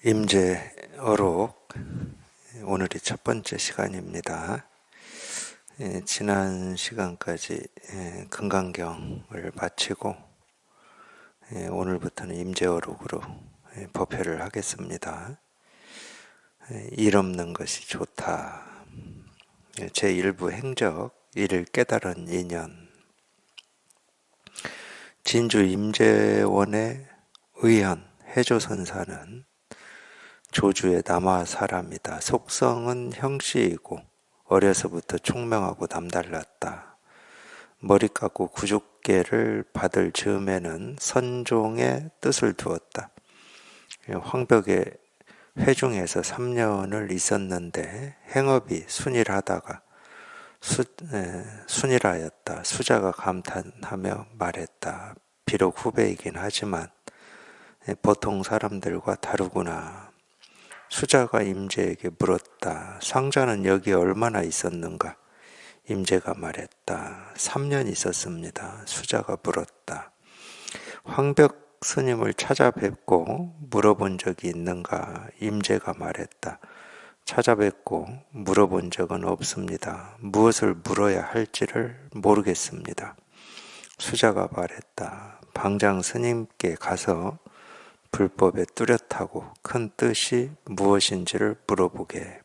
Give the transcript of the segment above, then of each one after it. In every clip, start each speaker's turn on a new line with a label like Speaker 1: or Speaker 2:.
Speaker 1: 임재어록 오늘이 첫 번째 시간입니다. 지난 시간까지 금강경을 마치고 오늘부터는 임재어록으로 법회를 하겠습니다. 일 없는 것이 좋다. 제1부 행적, 이를 깨달은 인연. 진주 임재원의 의현 해조선사는 조주의 남아 사람이다. 속성은 형씨이고 어려서부터 총명하고 남달랐다. 머리 깎고 구족계를 받을 즈음에는 선종의 뜻을 두었다. 황벽의 회중에서 3년을 있었는데 행업이 순일하다가 순일하였다. 수자가 감탄하며 말했다. 비록 후배이긴 하지만 보통 사람들과 다르구나. 수자가 임재에게 물었다. 상자는 여기 얼마나 있었는가? 임재가 말했다. 3년 있었습니다. 수자가 물었다. 황벽 스님을 찾아뵙고 물어본 적이 있는가? 임재가 말했다. 찾아뵙고 물어본 적은 없습니다. 무엇을 물어야 할지를 모르겠습니다. 수자가 말했다. 방장 스님께 가서 불법에 뚜렷하고 큰 뜻이 무엇인지를 물어보게.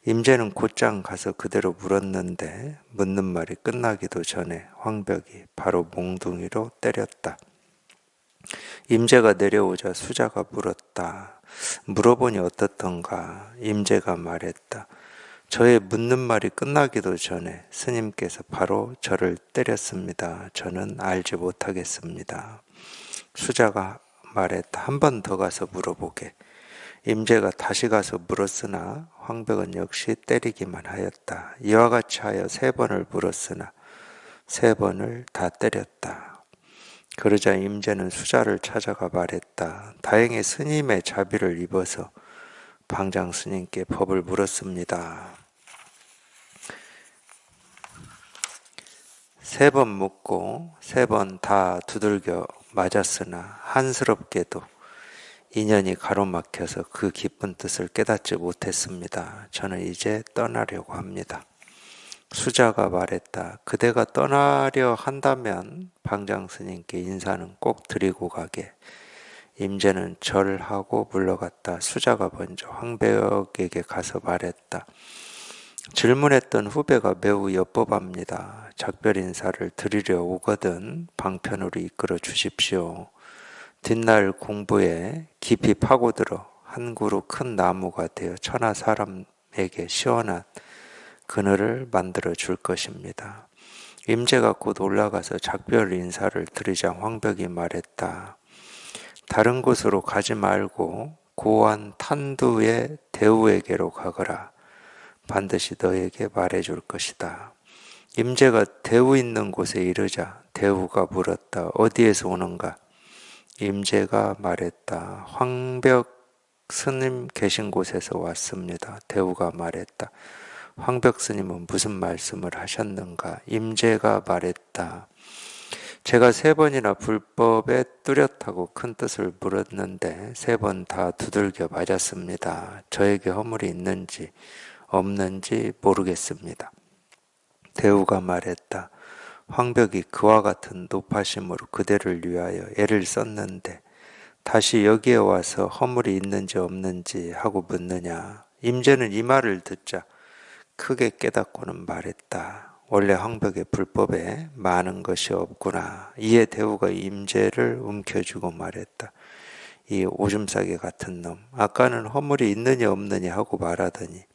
Speaker 1: 임재는 곧장 가서 그대로 물었는데 묻는 말이 끝나기도 전에 황벽이 바로 몽둥이로 때렸다. 임재가 내려오자 수자가 물었다. 물어보니 어떻던가? 임재가 말했다. 저의 묻는 말이 끝나기도 전에 스님께서 바로 저를 때렸습니다. 저는 알지 못하겠습니다. 수자가 말했다. 한 번 더 가서 물어보게. 임재가 다시 가서 물었으나 황벽은 역시 때리기만 하였다. 이와 같이 하여 3번을 물었으나 3번을 다 때렸다. 그러자 임재는 수자를 찾아가 말했다. 다행히 스님의 자비를 입어서 방장 스님께 법을 물었습니다. 3번 묻고 3번 다 두들겨 맞았으나 한스럽게도 인연이 가로막혀서 그 깊은 뜻을 깨닫지 못했습니다. 저는 이제 떠나려고 합니다. 수자가 말했다. 그대가 떠나려 한다면 방장 스님께 인사는 꼭 드리고 가게. 임재는 절하고 물러갔다. 수자가 먼저 황벽에게 가서 말했다. 질문했던 후배가 매우 엿법합니다. 작별 인사를 드리려 오거든 방편으로 이끌어 주십시오. 뒷날 공부에 깊이 파고들어 한 그루 큰 나무가 되어 천하 사람에게 시원한 그늘을 만들어 줄 것입니다. 임재가 곧 올라가서 작별 인사를 드리자 황벽이 말했다. 다른 곳으로 가지 말고 고한 탄두의 대우에게로 가거라. 반드시 너에게 말해줄 것이다. 임재가 대우 있는 곳에 이르자 대우가 물었다. 어디에서 오는가? 임재가 말했다. 황벽 스님 계신 곳에서 왔습니다. 대우가 말했다. 황벽 스님은 무슨 말씀을 하셨는가? 임재가 말했다. 제가 3번이나 불법에 뚜렷하고 큰 뜻을 물었는데 3번 다 두들겨 맞았습니다. 저에게 허물이 있는지 없는지 모르겠습니다. 대우가 말했다. 황벽이 그와 같은 높아심으로 그대를 위하여 애를 썼는데 다시 여기에 와서 허물이 있는지 없는지 하고 묻느냐. 임재는 이 말을 듣자 크게 깨닫고는 말했다. 원래 황벽의 불법에 많은 것이 없구나. 이에 대우가 임재를 움켜쥐고 말했다. 이 오줌싸개 같은 놈, 아까는 허물이 있느냐 없느냐 하고 말하더니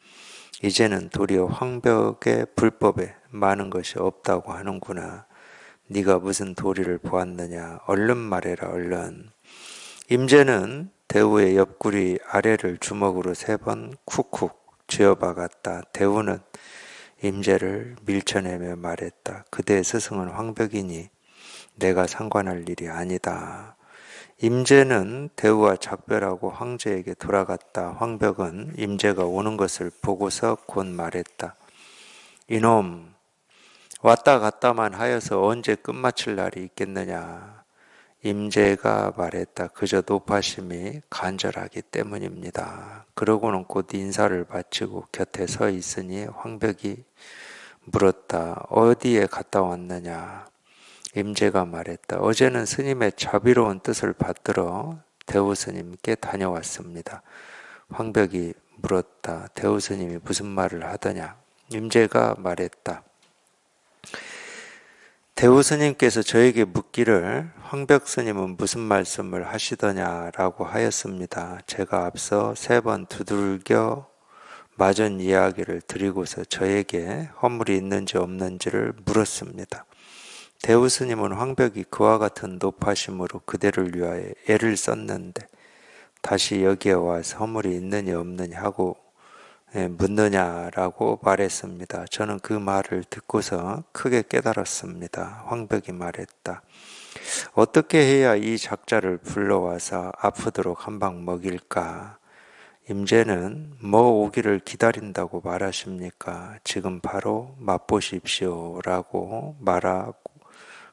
Speaker 1: 이제는 도리어 황벽의 불법에 많은 것이 없다고 하는구나. 네가 무슨 도리를 보았느냐. 얼른 말해라 얼른. 임재는 대우의 옆구리 아래를 주먹으로 3번 쿡쿡 쥐어박았다. 대우는 임재를 밀쳐내며 말했다. 그대의 스승은 황벽이니 내가 상관할 일이 아니다. 임재는 대우와 작별하고 황제에게 돌아갔다. 황벽은 임재가 오는 것을 보고서 곧 말했다. 이놈, 왔다 갔다만 하여서 언제 끝마칠 날이 있겠느냐. 임재가 말했다. 그저 노파심이 간절하기 때문입니다. 그러고는 곧 인사를 마치고 곁에 서 있으니 황벽이 물었다. 어디에 갔다 왔느냐? 임재가 말했다. 어제는 스님의 자비로운 뜻을 받들어 대우 스님께 다녀왔습니다. 황벽이 물었다. 대우 스님이 무슨 말을 하더냐? 임재가 말했다. 대우 스님께서 저에게 묻기를 황벽 스님은 무슨 말씀을 하시더냐라고 하였습니다. 제가 앞서 3번 두들겨 맞은 이야기를 드리고서 저에게 허물이 있는지 없는지를 물었습니다. 대우 스님은 황벽이 그와 같은 노파심으로 그대를 위하여 애를 썼는데 다시 여기에 와서 허물이 있느냐 없느냐 하고 묻느냐라고 말했습니다. 저는 그 말을 듣고서 크게 깨달았습니다. 황벽이 말했다. 어떻게 해야 이 작자를 불러와서 아프도록 한 방 먹일까? 임재는 뭐 오기를 기다린다고 말하십니까? 지금 바로 맛보십시오 라고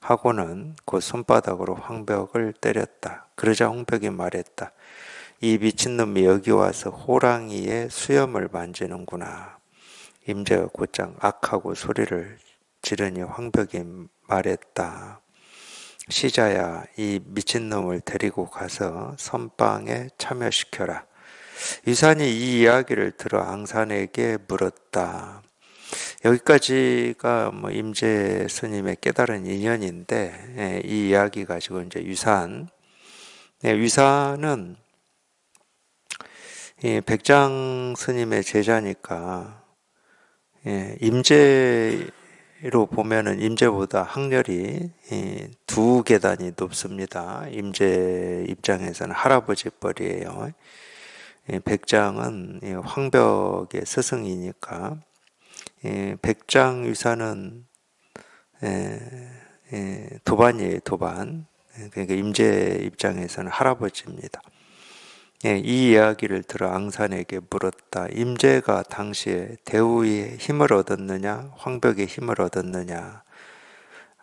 Speaker 1: 하고는 곧 손바닥으로 황벽을 때렸다. 그러자 황벽이 말했다. 이 미친놈이 여기 와서 호랑이의 수염을 만지는구나. 임재가 곧장 악하고 소리를 지르니 황벽이 말했다. 시자야, 이 미친놈을 데리고 가서 선방에 참여시켜라. 유산이 이 이야기를 들어 앙산에게 물었다. 여기까지가 임재 스님의 깨달은 인연인데, 이 이야기 가지고 이제 유산은 백장 스님의 제자니까, 임재로 보면은 임재보다 학렬이 2계단이 높습니다. 임재 입장에서는 할아버지 뻘이에요. 백장은 황벽의 스승이니까, 백장 유사는 도반이에요, 도반. 그러니까 임재 입장에서는 할아버지입니다. 이 이야기를 들어 앙산에게 물었다. 임재가 당시에 대우의 힘을 얻었느냐, 황벽의 힘을 얻었느냐?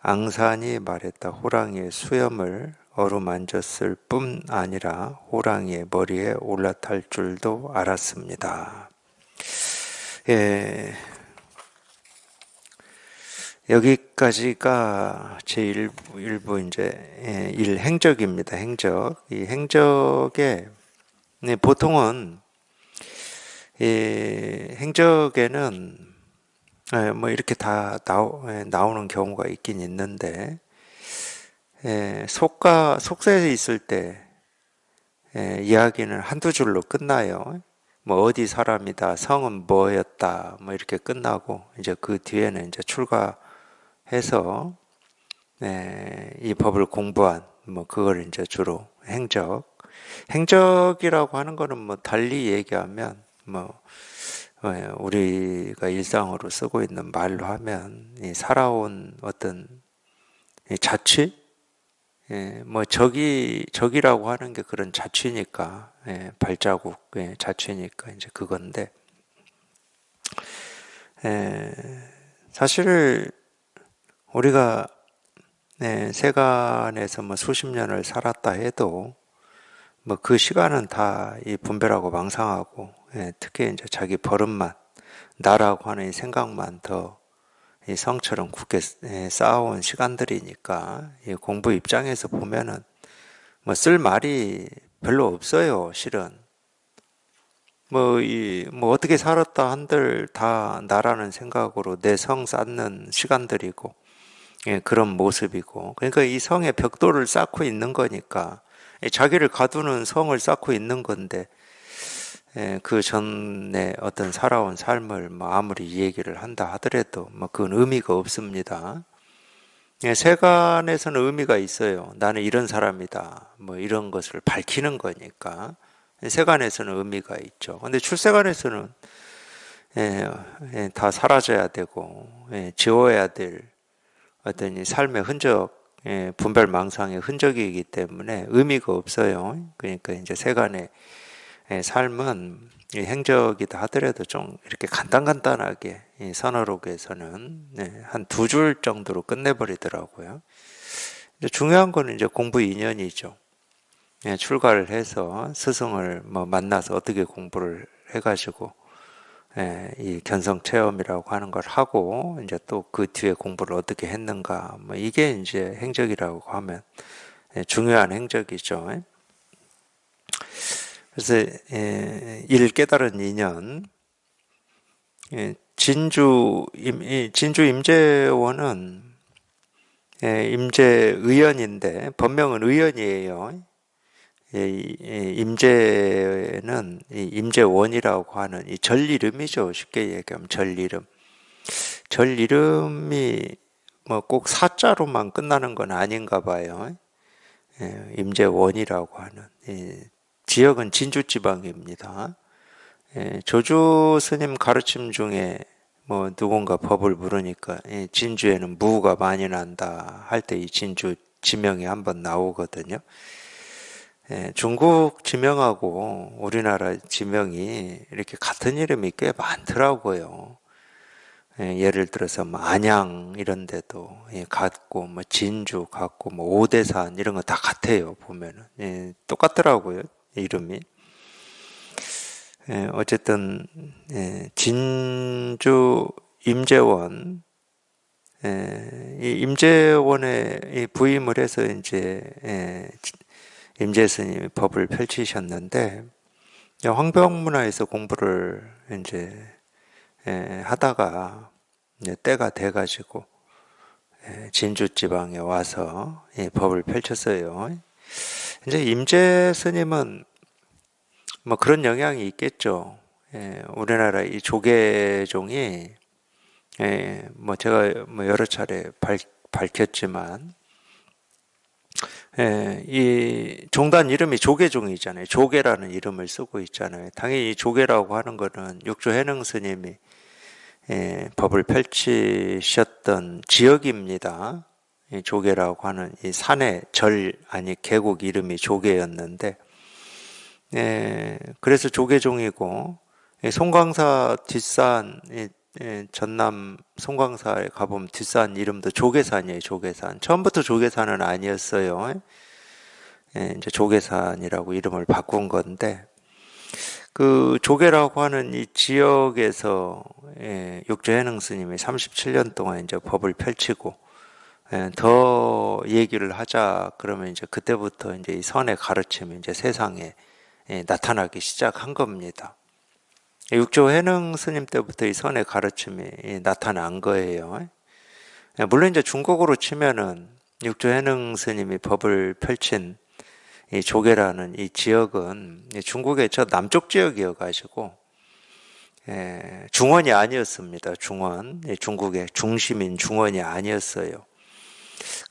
Speaker 1: 앙산이 말했다. 호랑이의 수염을 어루만졌을 뿐 아니라 호랑이의 머리에 올라탈 줄도 알았습니다. 여기까지가 제 일부 이제 행적입니다. 행적. 이 행적에 보통은 행적에는 뭐 이렇게 다 나오는 경우가 있긴 있는데 속세에 있을 때 이야기는 한두 줄로 끝나요. 뭐 어디 사람이다, 성은 뭐였다, 뭐 이렇게 끝나고 이제 그 뒤에는 이제 출가해서 이 법을 공부한 뭐 그걸 이제 주로 행적이라고 하는 거는 뭐 달리 얘기하면 뭐 우리가 일상으로 쓰고 있는 말로 하면 이 살아온 어떤 자취, 뭐 적이라고 하는 게 그런 자취니까 발자국 자취니까 이제 그건데 사실 우리가 세간에서 뭐 수십 년을 살았다 해도 뭐 그 시간은 다 이 분별하고 망상하고 특히 이제 자기 버릇만 나라고 하는 이 생각만 더 이 성처럼 굳게 쌓아온 시간들이니까 이 공부 입장에서 보면은 뭐 쓸 말이 별로 없어요. 실은 뭐 어떻게 살았다 한들 다 나라는 생각으로 내 성 쌓는 시간들이고 그런 모습이고 그러니까 이 성의 벽돌을 쌓고 있는 거니까 자기를 가두는 성을 쌓고 있는 건데 그 전에 어떤 살아온 삶을 뭐 아무리 얘기를 한다 하더라도 뭐 그건 의미가 없습니다. 세간에서는 의미가 있어요. 나는 이런 사람이다. 뭐 이런 것을 밝히는 거니까 세간에서는 의미가 있죠. 근데 출세간에서는 다 사라져야 되고 지워야 될 어떤 이 삶의 흔적, 분별망상의 흔적이기 때문에 의미가 없어요. 그러니까 이제 세간의 삶은 행적이다 하더라도 좀 이렇게 간단하게 이 선어록에서는 한 2줄 정도로 끝내버리더라고요. 이제 중요한 거는 이제 공부 인연이죠. 예, 출가를 해서 스승을 뭐 만나서 어떻게 공부를 해가지고 이 견성 체험이라고 하는 걸 하고 이제 또 그 뒤에 공부를 어떻게 했는가 뭐 이게 이제 행적이라고 하면 중요한 행적이죠. 그래서 일 깨달은 인연 진주 임재원은 임재의원인데 법명은 의원이에요. 임재는 이 임재원이라고 하는 이 절 이름이죠. 쉽게 얘기하면 절 이름. 절 이름이 뭐 꼭 사자로만 끝나는 건 아닌가 봐요. 임재원이라고 하는 지역은 진주 지방입니다. 조주 스님 가르침 중에 뭐 누군가 법을 물으니까 진주에는 무가 많이 난다 할 때 이 진주 지명이 한번 나오거든요. 중국 지명하고 우리나라 지명이 이렇게 같은 이름이 꽤 많더라고요. 예를 들어서 뭐 안양 이런 데도 같고 뭐 진주 같고 뭐 오대산 이런 거 다 같아요. 보면은 똑같더라고요. 이름이. 어쨌든 진주 임재원 이 임재원에 부임을 해서 이제 임재 스님이 법을 펼치셨는데 황병문화에서 공부를 이제 하다가 이제 때가 돼가지고 진주 지방에 와서 법을 펼쳤어요. 이제 임재 스님은 뭐 그런 영향이 있겠죠. 우리나라 이 조계종이 뭐 제가 뭐 여러 차례 밝혔지만 이 종단 이름이 조계종이잖아요. 조계라는 이름을 쓰고 있잖아요. 당연히 이 조계라고 하는 거는 육조해능 스님이 법을 펼치셨던 지역입니다. 이 조계라고 하는 이 산의 절 아니 계곡 이름이 조계였는데 그래서 조계종이고 송광사 뒷산 전남 송광사에 가보면 뒷산 이름도 조계산이에요. 조계산. 처음부터 조계산은 아니었어요. 이제 조계산이라고 이름을 바꾼 건데 그 조계라고 하는 이 지역에서 육조해능 스님이 37년 동안 이제 법을 펼치고 더 얘기를 하자 그러면 이제 그때부터 이제 이 선의 가르침이 이제 세상에 나타나기 시작한 겁니다. 육조해능 스님 때부터 이 선의 가르침이 나타난 거예요. 물론 이제 중국어로 치면은 육조해능 스님이 법을 펼친 이 조계라는 이 지역은 중국의 저 남쪽 지역이어가지고 중원이 아니었습니다. 중원, 중국의 중심인 중원이 아니었어요.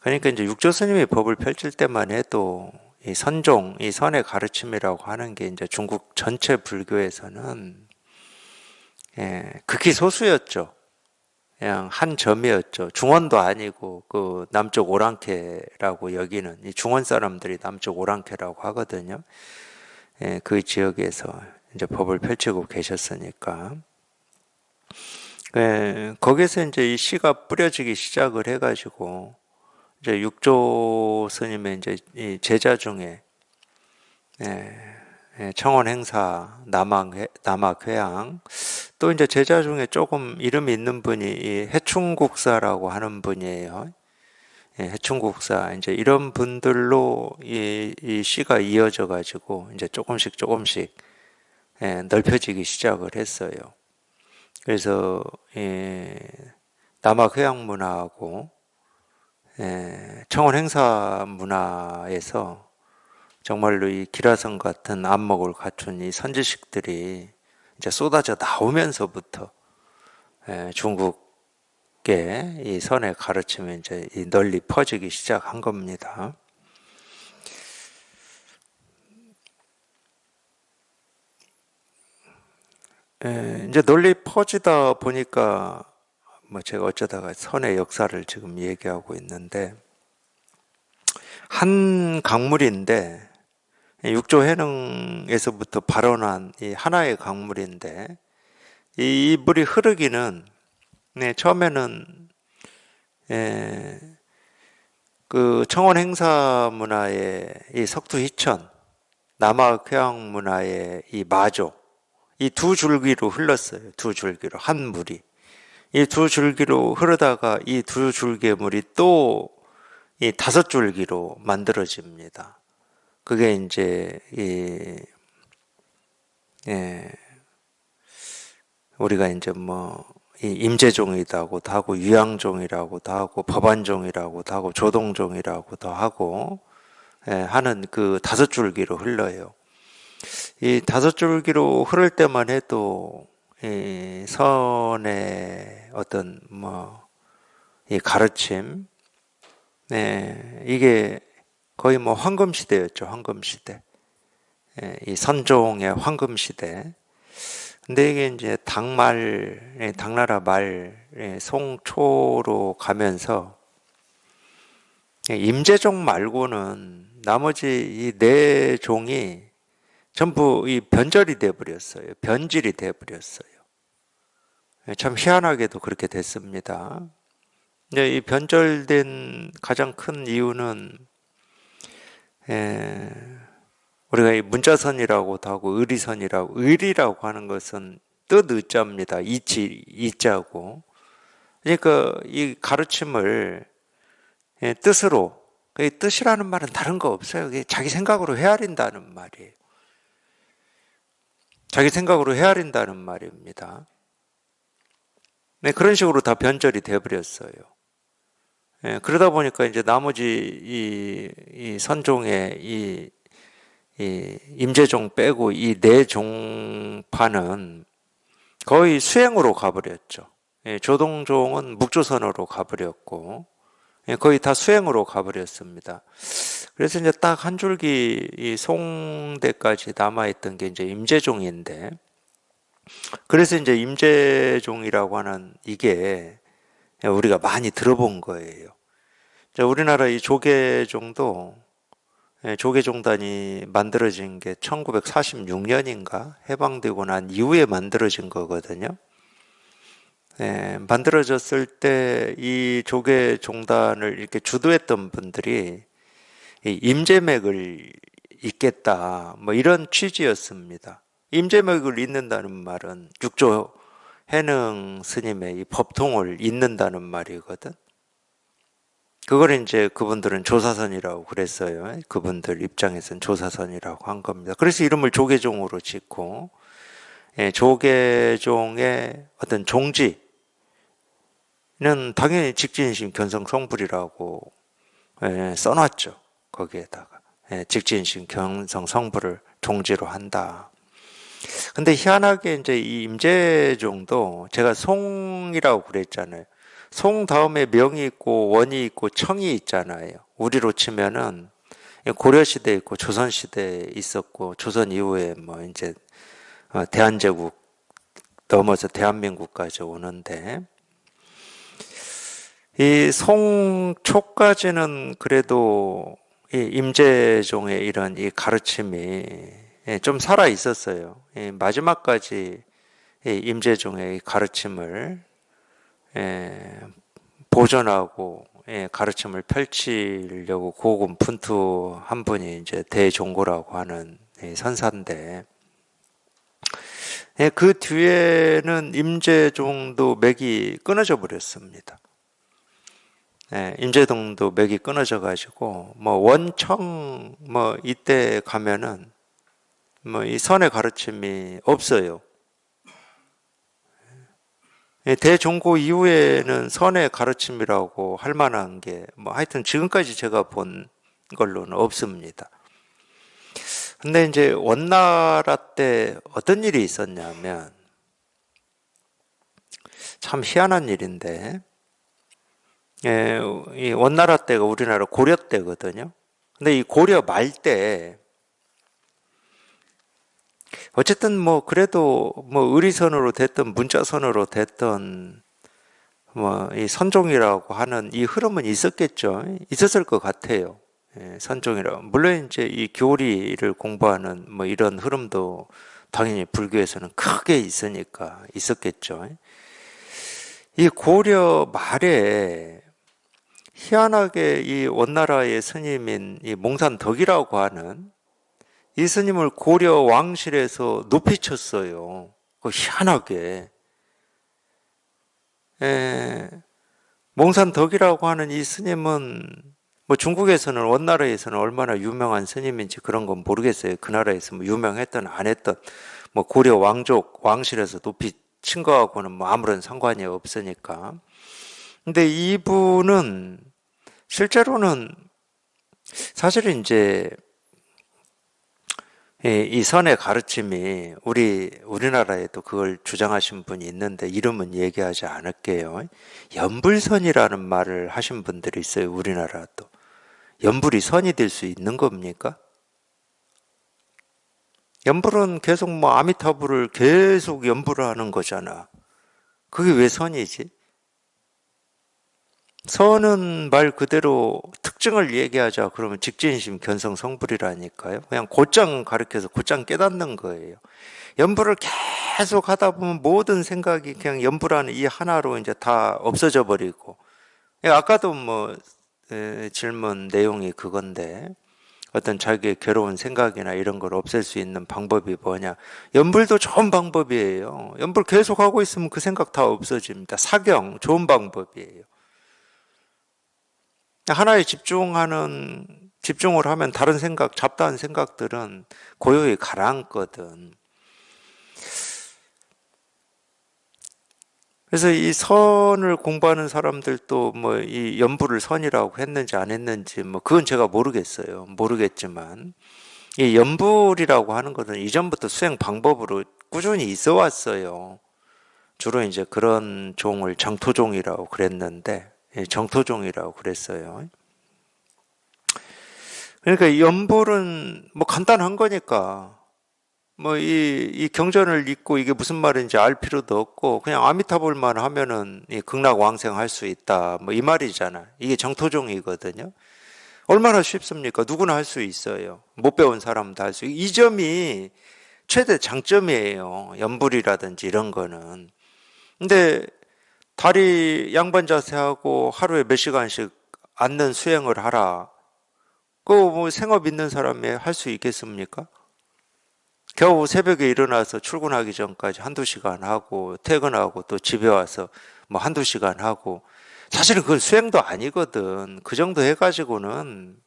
Speaker 1: 그러니까 이제 육조 스님이 법을 펼칠 때만 해도 이 선종, 이 선의 가르침이라고 하는 게 이제 중국 전체 불교에서는 극히 소수였죠. 그냥 한 점이었죠. 중원도 아니고 그 남쪽 오랑캐라고 여기는 이 중원 사람들이 남쪽 오랑캐라고 하거든요. 그 지역에서 이제 법을 펼치고 계셨으니까 거기서 이제 이 씨가 뿌려지기 시작을 해가지고 이제 육조 스님의 이제 이 제자 중에 청원 행사, 남학회양 또 이제 제자 중에 조금 이름이 있는 분이 이 해충국사라고 하는 분이에요. 해충국사 이제 이런 분들로 이 씨가 이어져 가지고 이제 조금씩 넓혀지기 시작을 했어요. 그래서 남학회양 문화하고 청원 행사 문화에서 정말로 이 기라성 같은 안목을 갖춘 이 선지식들이 이제 쏟아져 나오면서부터 중국의 이 선의 가르침이 이제 널리 퍼지기 시작한 겁니다. 이제 널리 퍼지다 보니까 뭐 제가 어쩌다가 선의 역사를 지금 얘기하고 있는데 한 강물인데 육조해능에서부터 발원한 이 하나의 강물인데 이 물이 흐르기는 처음에는 그 청원 행사 문화의 이 석두 희천, 남학 휴양 문화의 이 마조, 이 두 줄기로 흘렀어요. 두 줄기로 한 물이. 이 두 줄기로 흐르다가 이 두 줄기의 물이 또 이 다섯 줄기로 만들어집니다. 그게 이제 예, 우리가 이제 뭐 이 임재종이라고도 하고 유양종이라고도 하고 법안종이라고도 하고 조동종이라고도 하고 하는 그 다섯 줄기로 흘러요. 이 다섯 줄기로 흐를 때만 해도 이 선의 어떤 뭐 이 가르침, 이게 거의 뭐 황금 시대였죠. 황금 시대. 이 선종의 황금 시대. 근데 이게 이제 당나라 말, 송초로 가면서 임재종 말고는 나머지 이 네 종이 전부 이 변절이 돼 버렸어요. 변질이 돼 버렸어요. 참 희한하게도 그렇게 됐습니다. 근데 이 변절된 가장 큰 이유는 우리가 이 문자선이라고도 하고 의리라고 하는 것은 뜻 의자입니다. 이자고. 그러니까 이 가르침을 뜻으로, 그 뜻이라는 말은 다른 거 없어요. 그게 자기 생각으로 헤아린다는 말이에요. 자기 생각으로 헤아린다는 말입니다. 그런 식으로 다 변절이 되어버렸어요. 그러다 보니까 이제 나머지 이 선종의 이 임재종 빼고 이 네 종파는 거의 수행으로 가버렸죠. 조동종은 묵조선으로 가버렸고, 거의 다 수행으로 가버렸습니다. 그래서 이제 딱 한 줄기 이 송대까지 남아있던 게 이제 임재종인데, 그래서 이제 임재종이라고 하는 이게 우리가 많이 들어본 거예요. 우리나라 이 조계종단이 만들어진 게 1946년인가 해방되고 난 이후에 만들어진 거거든요. 만들어졌을 때 이 조계종단을 이렇게 주도했던 분들이 임재맥을 잇겠다, 뭐 이런 취지였습니다. 임재맥을 잇는다는 말은 육조 해능 스님의 이 법통을 잇는다는 말이거든. 그걸 이제 그분들은 조사선이라고 그랬어요. 그분들 입장에서는 조사선이라고 한 겁니다. 그래서 이름을 조계종으로 짓고, 조계종의 어떤 종지는 당연히 직진심 견성성불이라고 써놨죠. 거기에다가 직진심 견성성불을 종지로 한다. 근데 희한하게 이제 이 임재종도 제가 송이라고 그랬잖아요. 송 다음에 명이 있고 원이 있고 청이 있잖아요. 우리로 치면은 고려시대 있고 조선시대에 있었고, 조선 이후에 뭐 이제 대한제국 넘어서 대한민국까지 오는데, 이 송초까지는 그래도 이 임재종의 이런 이 가르침이 좀 살아 있었어요. 마지막까지 이 임재종의 가르침을 보존하고 가르침을 펼치려고 고군분투한 분이 이제 대종고라고 하는 선사인데, 그 뒤에는 임재종도 맥이 끊어져 버렸습니다. 임재동도 맥이 끊어져 가지고 뭐 원청 뭐 이때 가면은 뭐 이 선의 가르침이 없어요. 대종고 이후에는 선의 가르침이라고 할 만한 게 뭐 하여튼 지금까지 제가 본 걸로는 없습니다. 근데 이제 원나라 때 어떤 일이 있었냐면, 참 희한한 일인데, 이 원나라 때가 우리나라 고려 때거든요. 근데 이 고려 말 때 어쨌든 뭐 그래도 뭐 의리선으로 됐든 문자선으로 됐든 뭐 이 선종이라고 하는 이 흐름은 있었겠죠. 있었을 것 같아요. 선종이라. 물론 이제 이 교리를 공부하는 뭐 이런 흐름도 당연히 불교에서는 크게 있으니까 있었겠죠. 이 고려 말에 희한하게 이 원나라의 스님인 이 몽산덕이라고 하는 이 스님을 고려 왕실에서 높이 쳤어요. 그 희한하게. 예, 몽산덕이라고 하는 이 스님은 뭐 중국에서는 원나라에서는 얼마나 유명한 스님인지 그런 건 모르겠어요. 그 나라에서 뭐 유명했던 안 했던 뭐 고려 왕족 왕실에서 높이 친 거하고는 뭐 아무런 상관이 없으니까. 근데 이분은 실제로는 사실은 이제 이 선의 가르침이 우리나라에도 그걸 주장하신 분이 있는데 이름은 얘기하지 않을게요. 연불선이라는 말을 하신 분들이 있어요. 우리나라도. 연불이 선이 될 수 있는 겁니까? 연불은 계속 뭐 아미타불을 계속 연불을 하는 거잖아. 그게 왜 선이지? 선은 말 그대로 특징을 얘기하자 그러면 직진심 견성 성불이라니까요. 그냥 곧장 가르쳐서 곧장 깨닫는 거예요. 연불을 계속 하다 보면 모든 생각이 그냥 연불하는 이 하나로 이제 다 없어져 버리고. 아까도 뭐 질문 내용이 그건데 어떤 자기의 괴로운 생각이나 이런 걸 없앨 수 있는 방법이 뭐냐. 연불도 좋은 방법이에요. 연불 계속 하고 있으면 그 생각 다 없어집니다. 사경 좋은 방법이에요. 하나에 집중을 하면 다른 생각, 잡다한 생각들은 고요히 가라앉거든. 그래서 이 선을 공부하는 사람들도 뭐 이 연불을 선이라고 했는지 안 했는지 뭐 그건 제가 모르겠어요. 모르겠지만 이 연불이라고 하는 것은 이전부터 수행 방법으로 꾸준히 있어 왔어요. 주로 이제 그런 종을 정토종이라고 그랬는데, 정토종이라고 그랬어요. 그러니까 이 연불은 뭐 간단한 거니까, 뭐 이 경전을 읽고 이게 무슨 말인지 알 필요도 없고, 그냥 아미타불만 하면은 이 극락왕생 할 수 있다. 뭐 이 말이잖아. 이게 정토종이거든요. 얼마나 쉽습니까? 누구나 할 수 있어요. 못 배운 사람도 할 수 있고. 이 점이 최대 장점이에요. 연불이라든지 이런 거는. 근데 다리 양반 자세하고 하루에 몇 시간씩 앉는 수행을 하라. 그거 뭐 생업 있는 사람이 할 수 있겠습니까? 겨우 새벽에 일어나서 출근하기 전까지 한두 시간 하고 퇴근하고 또 집에 와서 뭐 한두 시간 하고 사실은 그건 수행도 아니거든. 그 정도 해가지고는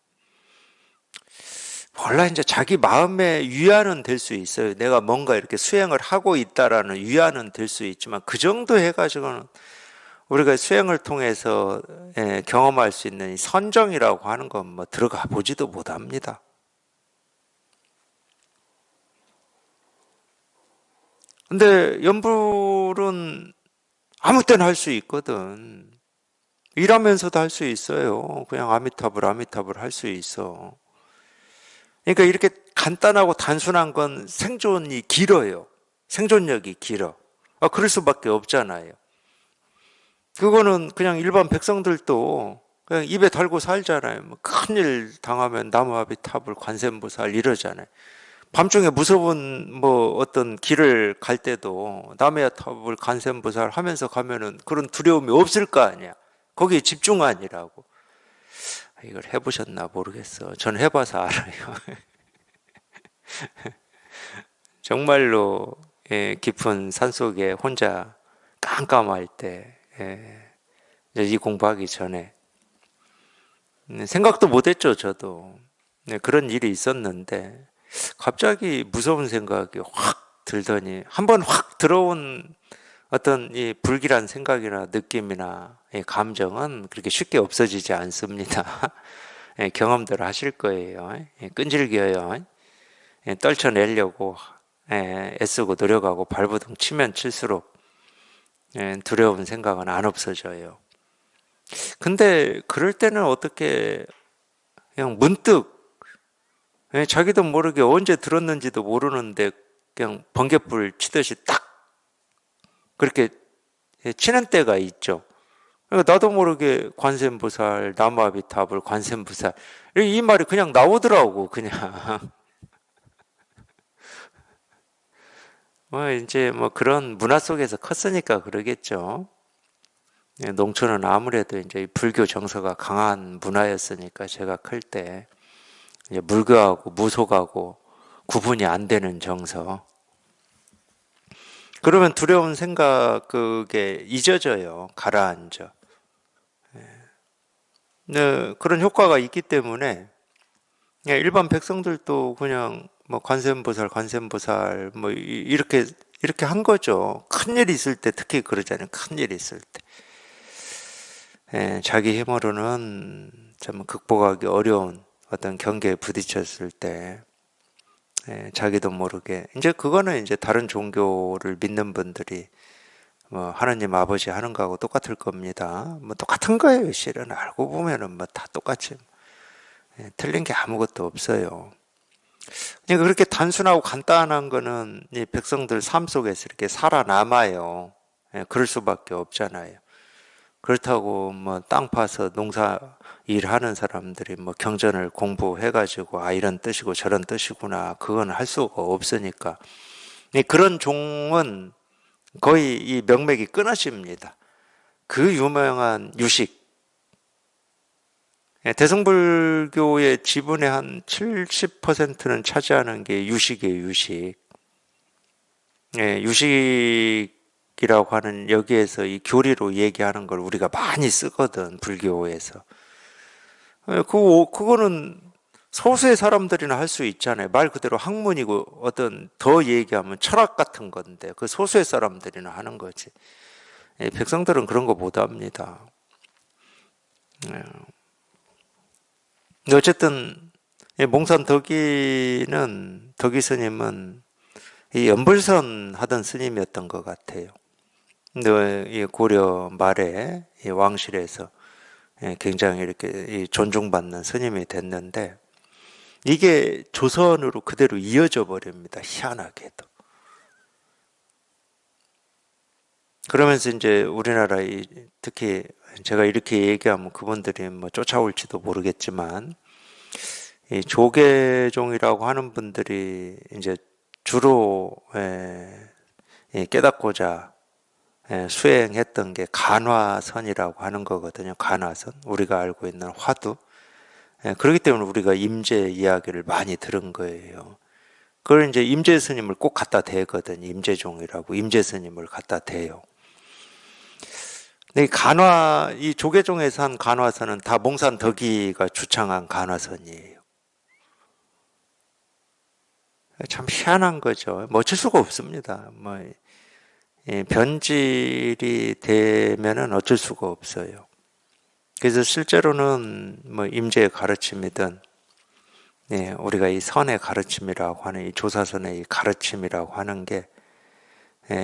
Speaker 1: 몰라 이제 자기 마음의 위안은 될 수 있어요. 내가 뭔가 이렇게 수행을 하고 있다라는 위안은 될 수 있지만 그 정도 해가지고는 우리가 수행을 통해서 경험할 수 있는 이 선정이라고 하는 건 뭐 들어가 보지도 못합니다. 근데 연불은 아무 때나 할 수 있거든. 일하면서도 할 수 있어요. 그냥 아미타불 할 수 있어. 그러니까 이렇게 간단하고 단순한 건 생존이 길어요. 생존력이 길어. 그럴 수밖에 없잖아요. 그거는 그냥 일반 백성들도 그냥 입에 달고 살잖아요. 뭐 큰일 당하면 나무아비탑을 관세음보살 이러잖아요. 밤중에 무서운 뭐 어떤 길을 갈 때도 나무아비탑을 관세음보살 하면서 가면은 그런 두려움이 없을 거 아니야. 거기에 집중 아니라고. 이걸 해보셨나 모르겠어. 전 해봐서 알아요. 정말로 깊은 산속에 혼자 깜깜할 때 이 공부하기 전에 생각도 못했죠. 저도 그런 일이 있었는데 갑자기 무서운 생각이 확 들더니 한번 확 들어온 어떤 이 불길한 생각이나 느낌이나 감정은 그렇게 쉽게 없어지지 않습니다. 경험들 하실 거예요. 끈질겨요. 떨쳐내려고 애쓰고 노력하고 발버둥 치면 칠수록 두려운 생각은 안 없어져요. 근데 그럴 때는 어떻게 그냥 문득 자기도 모르게 언제 들었는지도 모르는데 그냥 번갯불 치듯이 딱 그렇게 치는 때가 있죠. 그러니까 나도 모르게 관세음보살, 나무아비탑을 관세음보살 이 말이 그냥 나오더라고 그냥. 뭐 이제 뭐 그런 문화 속에서 컸으니까 그러겠죠. 농촌은 아무래도 이제 이 불교 정서가 강한 문화였으니까 제가 클 때 물교하고 무속하고 구분이 안 되는 정서. 그러면 두려운 생각 그게 잊어져요. 가라앉아. 네, 그런 효과가 있기 때문에 일반 백성들도 그냥 뭐 관세음보살 뭐 이렇게 한 거죠. 큰일 있을 때 특히 그러잖아요. 큰일 있을 때. 자기 힘으로는 좀 극복하기 어려운 어떤 경계에 부딪혔을 때 자기도 모르게 이제 그거는 이제 다른 종교를 믿는 분들이 뭐 하나님 아버지 하는 거하고 똑같을 겁니다. 뭐 똑같은 거예요. 실은 알고 보면은 뭐 다 똑같이 틀린 게 아무것도 없어요. 그러니까 그렇게 단순하고 간단한 거는 이 백성들 삶 속에서 이렇게 살아남아요. 그럴 수밖에 없잖아요. 그렇다고 뭐 땅 파서 농사 일하는 사람들이 뭐 경전을 공부해가지고 아 이런 뜻이고 저런 뜻이구나 그건 할 수가 없으니까 그런 종은 거의 이 명맥이 끊어집니다. 그 유명한 유식 대승불교의 지분의 한 70%는 차지하는 게 유식이에요. 유식. 유식이라고 하는 여기에서 이 교리로 얘기하는 걸 우리가 많이 쓰거든 불교에서. 그거는 소수의 사람들이나 할 수 있잖아요. 말 그대로 학문이고 어떤 더 얘기하면 철학 같은 건데 그 소수의 사람들이나 하는 거지. 백성들은 그런 거 못 합니다. 어쨌든 몽산 덕이 스님은 이 연불선 하던 스님이었던 것 같아요. 근데 이 고려 말에 이 왕실에서 굉장히 이렇게 존중받는 스님이 됐는데 이게 조선으로 그대로 이어져 버립니다. 희한하게도. 그러면서 이제 우리나라 특히 제가 이렇게 얘기하면 그분들이 뭐 쫓아올지도 모르겠지만 이 조계종이라고 하는 분들이 이제 주로 깨닫고자 수행했던 게 간화선이라고 하는 거거든요. 간화선. 우리가 알고 있는 화두. 그렇기 때문에 우리가 임재 이야기를 많이 들은 거예요. 그걸 이제 임재 스님을 꼭 갖다 대거든요. 임재종이라고 임재 스님을 갖다 대요. 근데 이 조계종에서 한 간화선은 다 몽산 덕이가 주창한 간화선이에요. 참 희한한 거죠. 뭐 어쩔 수가 없습니다. 뭐 변질이 되면은 어쩔 수가 없어요. 그래서 실제로는 뭐 임재의 가르침이든 우리가 이 선의 가르침이라고 하는 이 조사선의 이 가르침이라고 하는 게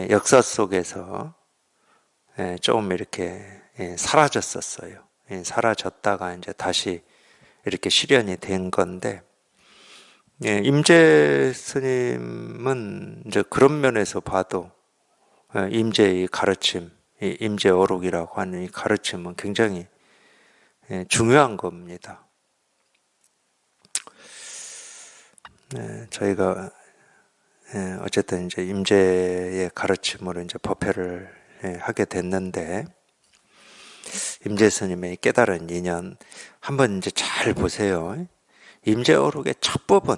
Speaker 1: 역사 속에서 조금 이렇게 사라졌었어요. 사라졌다가 이제 다시 이렇게 실현이 된 건데 임재 스님은 이제 그런 면에서 봐도 임재의 가르침, 임재 어록이라고 하는 이 가르침은 굉장히 중요한 겁니다. 저희가 어쨌든 이제 임재의 가르침으로 이제 법회를 하게 됐는데 임재 스님의 깨달은 인연 한번 이제 잘 보세요. 임재 어록의 첫 부분,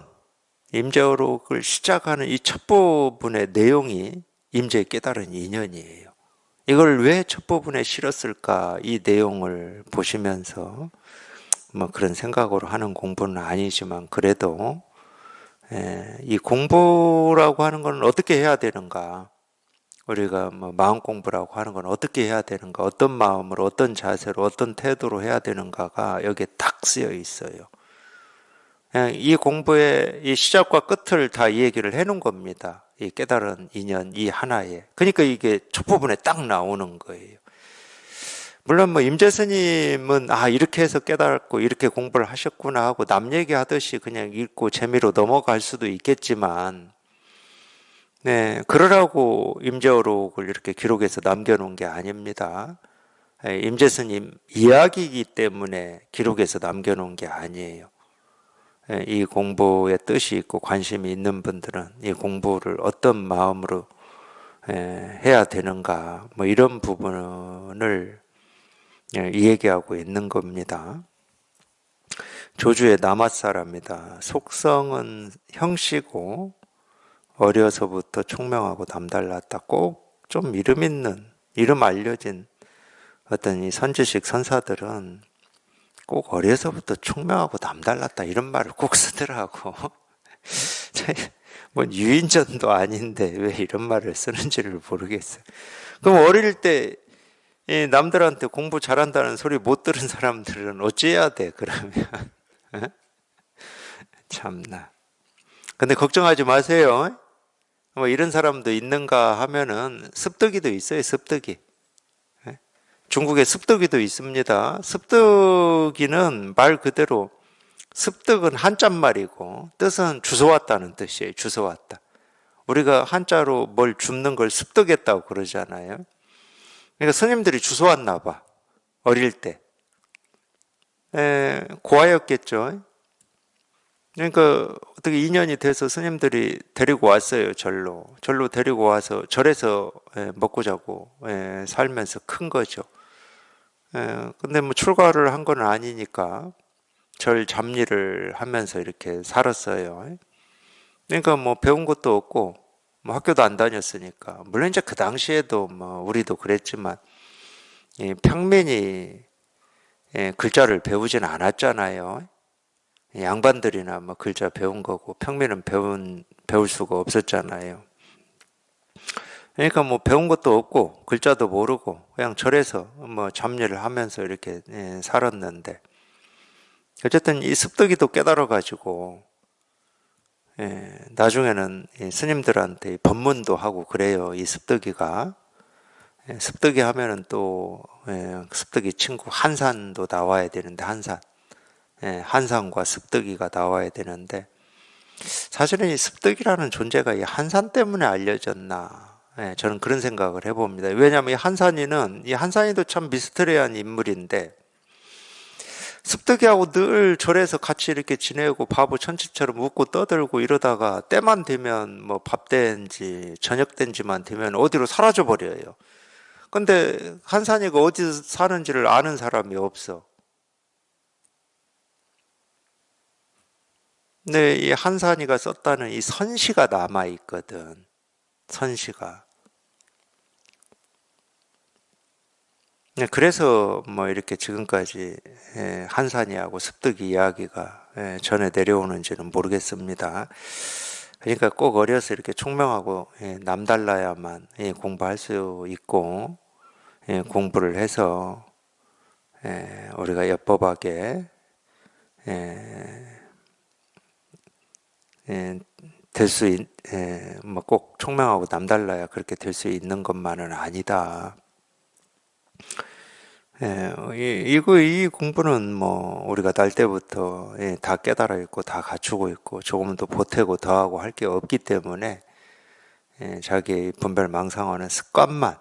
Speaker 1: 임재 어록을 시작하는 이 첫 부분의 내용이 임재의 깨달은 인연이에요. 이걸 왜 첫 부분에 실었을까? 이 내용을 보시면서 뭐 그런 생각으로 하는 공부는 아니지만 그래도 이 공부라고 하는 건 어떻게 해야 되는가? 우리가 뭐 마음 공부라고 하는 건 어떻게 해야 되는가? 어떤 마음으로, 어떤 자세로, 어떤 태도로 해야 되는가가 여기에 딱 쓰여 있어요. 이 공부의 이 시작과 끝을 다 이 얘기를 해놓은 겁니다. 이 깨달은 인연 이 하나에. 그러니까 이게 첫 부분에 딱 나오는 거예요. 물론 뭐 임재 스님은 이렇게 해서 깨달았고 이렇게 공부를 하셨구나 하고 남 얘기하듯이 그냥 읽고 재미로 넘어갈 수도 있겠지만 그러라고 임재어록을 이렇게 기록해서 남겨놓은 게 아닙니다. 임재 스님 이야기이기 때문에 기록해서 남겨놓은 게 아니에요. 이 공부에 뜻이 있고 관심이 있는 분들은 이 공부를 어떤 마음으로 해야 되는가 뭐 이런 부분을 이 얘기하고 있는 겁니다. 조주의 나맛사랍니다. 속성은 형씨고 어려서부터 총명하고 남달랐다. 꼭 좀 이름 알려진 어떤 이 선지식 선사들은 꼭 어려서부터 총명하고 남달랐다 이런 말을 꼭 쓰더라고. 뭐 유인전도 아닌데 왜 이런 말을 쓰는지를 모르겠어요. 그럼 어릴 때 남들한테 공부 잘한다는 소리 못 들은 사람들은 어찌해야 돼, 그러면? 참나. 근데 걱정하지 마세요. 뭐 이런 사람도 있는가 하면은 습득이도 있어요, 습득이. 중국에 습득이도 있습니다. 습득이는 말 그대로 습득은 한자말이고 뜻은 주워왔다는 뜻이에요. 주워왔다. 우리가 한자로 뭘 줍는 걸 습득했다고 그러잖아요. 그러니까 스님들이 주워왔나 봐. 어릴 때. 고아였겠죠. 그러니까 어떻게 인연이 돼서 스님들이 데리고 왔어요. 절로 데리고 와서 절에서 먹고 자고 살면서 큰 거죠. 근데 뭐 출가를 한 건 아니니까 절 잡일을 하면서 이렇게 살았어요. 그러니까 뭐 배운 것도 없고 뭐 학교도 안 다녔으니까 물론 이제 그 당시에도 뭐 우리도 그랬지만 이 평민이 글자를 배우진 않았잖아요. 양반들이나 뭐 글자 배운 거고 평민은 배울 수가 없었잖아요. 그러니까 뭐 배운 것도 없고 글자도 모르고 그냥 절에서 뭐 잡일을 하면서 이렇게 살았는데 어쨌든 이 습득이도 깨달아 가지고 나중에는 스님들한테 법문도 하고 그래요. 이 습득이가 습득이 하면은 또 습득이 친구 한산도 나와야 되는데 한산과 습득이가 나와야 되는데 사실은 이 습득이라는 존재가 이 한산 때문에 알려졌나 저는 그런 생각을 해봅니다. 왜냐하면 이 한산이도 참 미스터리한 인물인데 습득이하고 늘 절에서 같이 이렇게 지내고 바보 천치처럼 웃고 떠들고 이러다가 때만 되면 뭐 밥 된지 저녁 된지만 되면 어디로 사라져 버려요. 근데 한산이가 어디서 사는지를 아는 사람이 없어. 근데 이 한산이가 썼다는 이 선시가 남아 있거든. 선시가. 그래서 뭐 이렇게 지금까지 한산이하고 습득이 이야기가 전해 내려오는지는 모르겠습니다. 그러니까 꼭 어려서 이렇게 총명하고 남달라야만 공부할 수 있고 공부를 해서 우리가 옅법하게 될 수 뭐 꼭 총명하고 남달라야 그렇게 될 수 있는 것만은 아니다. 이 공부는 뭐 우리가 날 때부터 다 깨달아 있고 다 갖추고 있고 조금 더 보태고 더하고 할 게 없기 때문에 자기 분별망상하는 습관만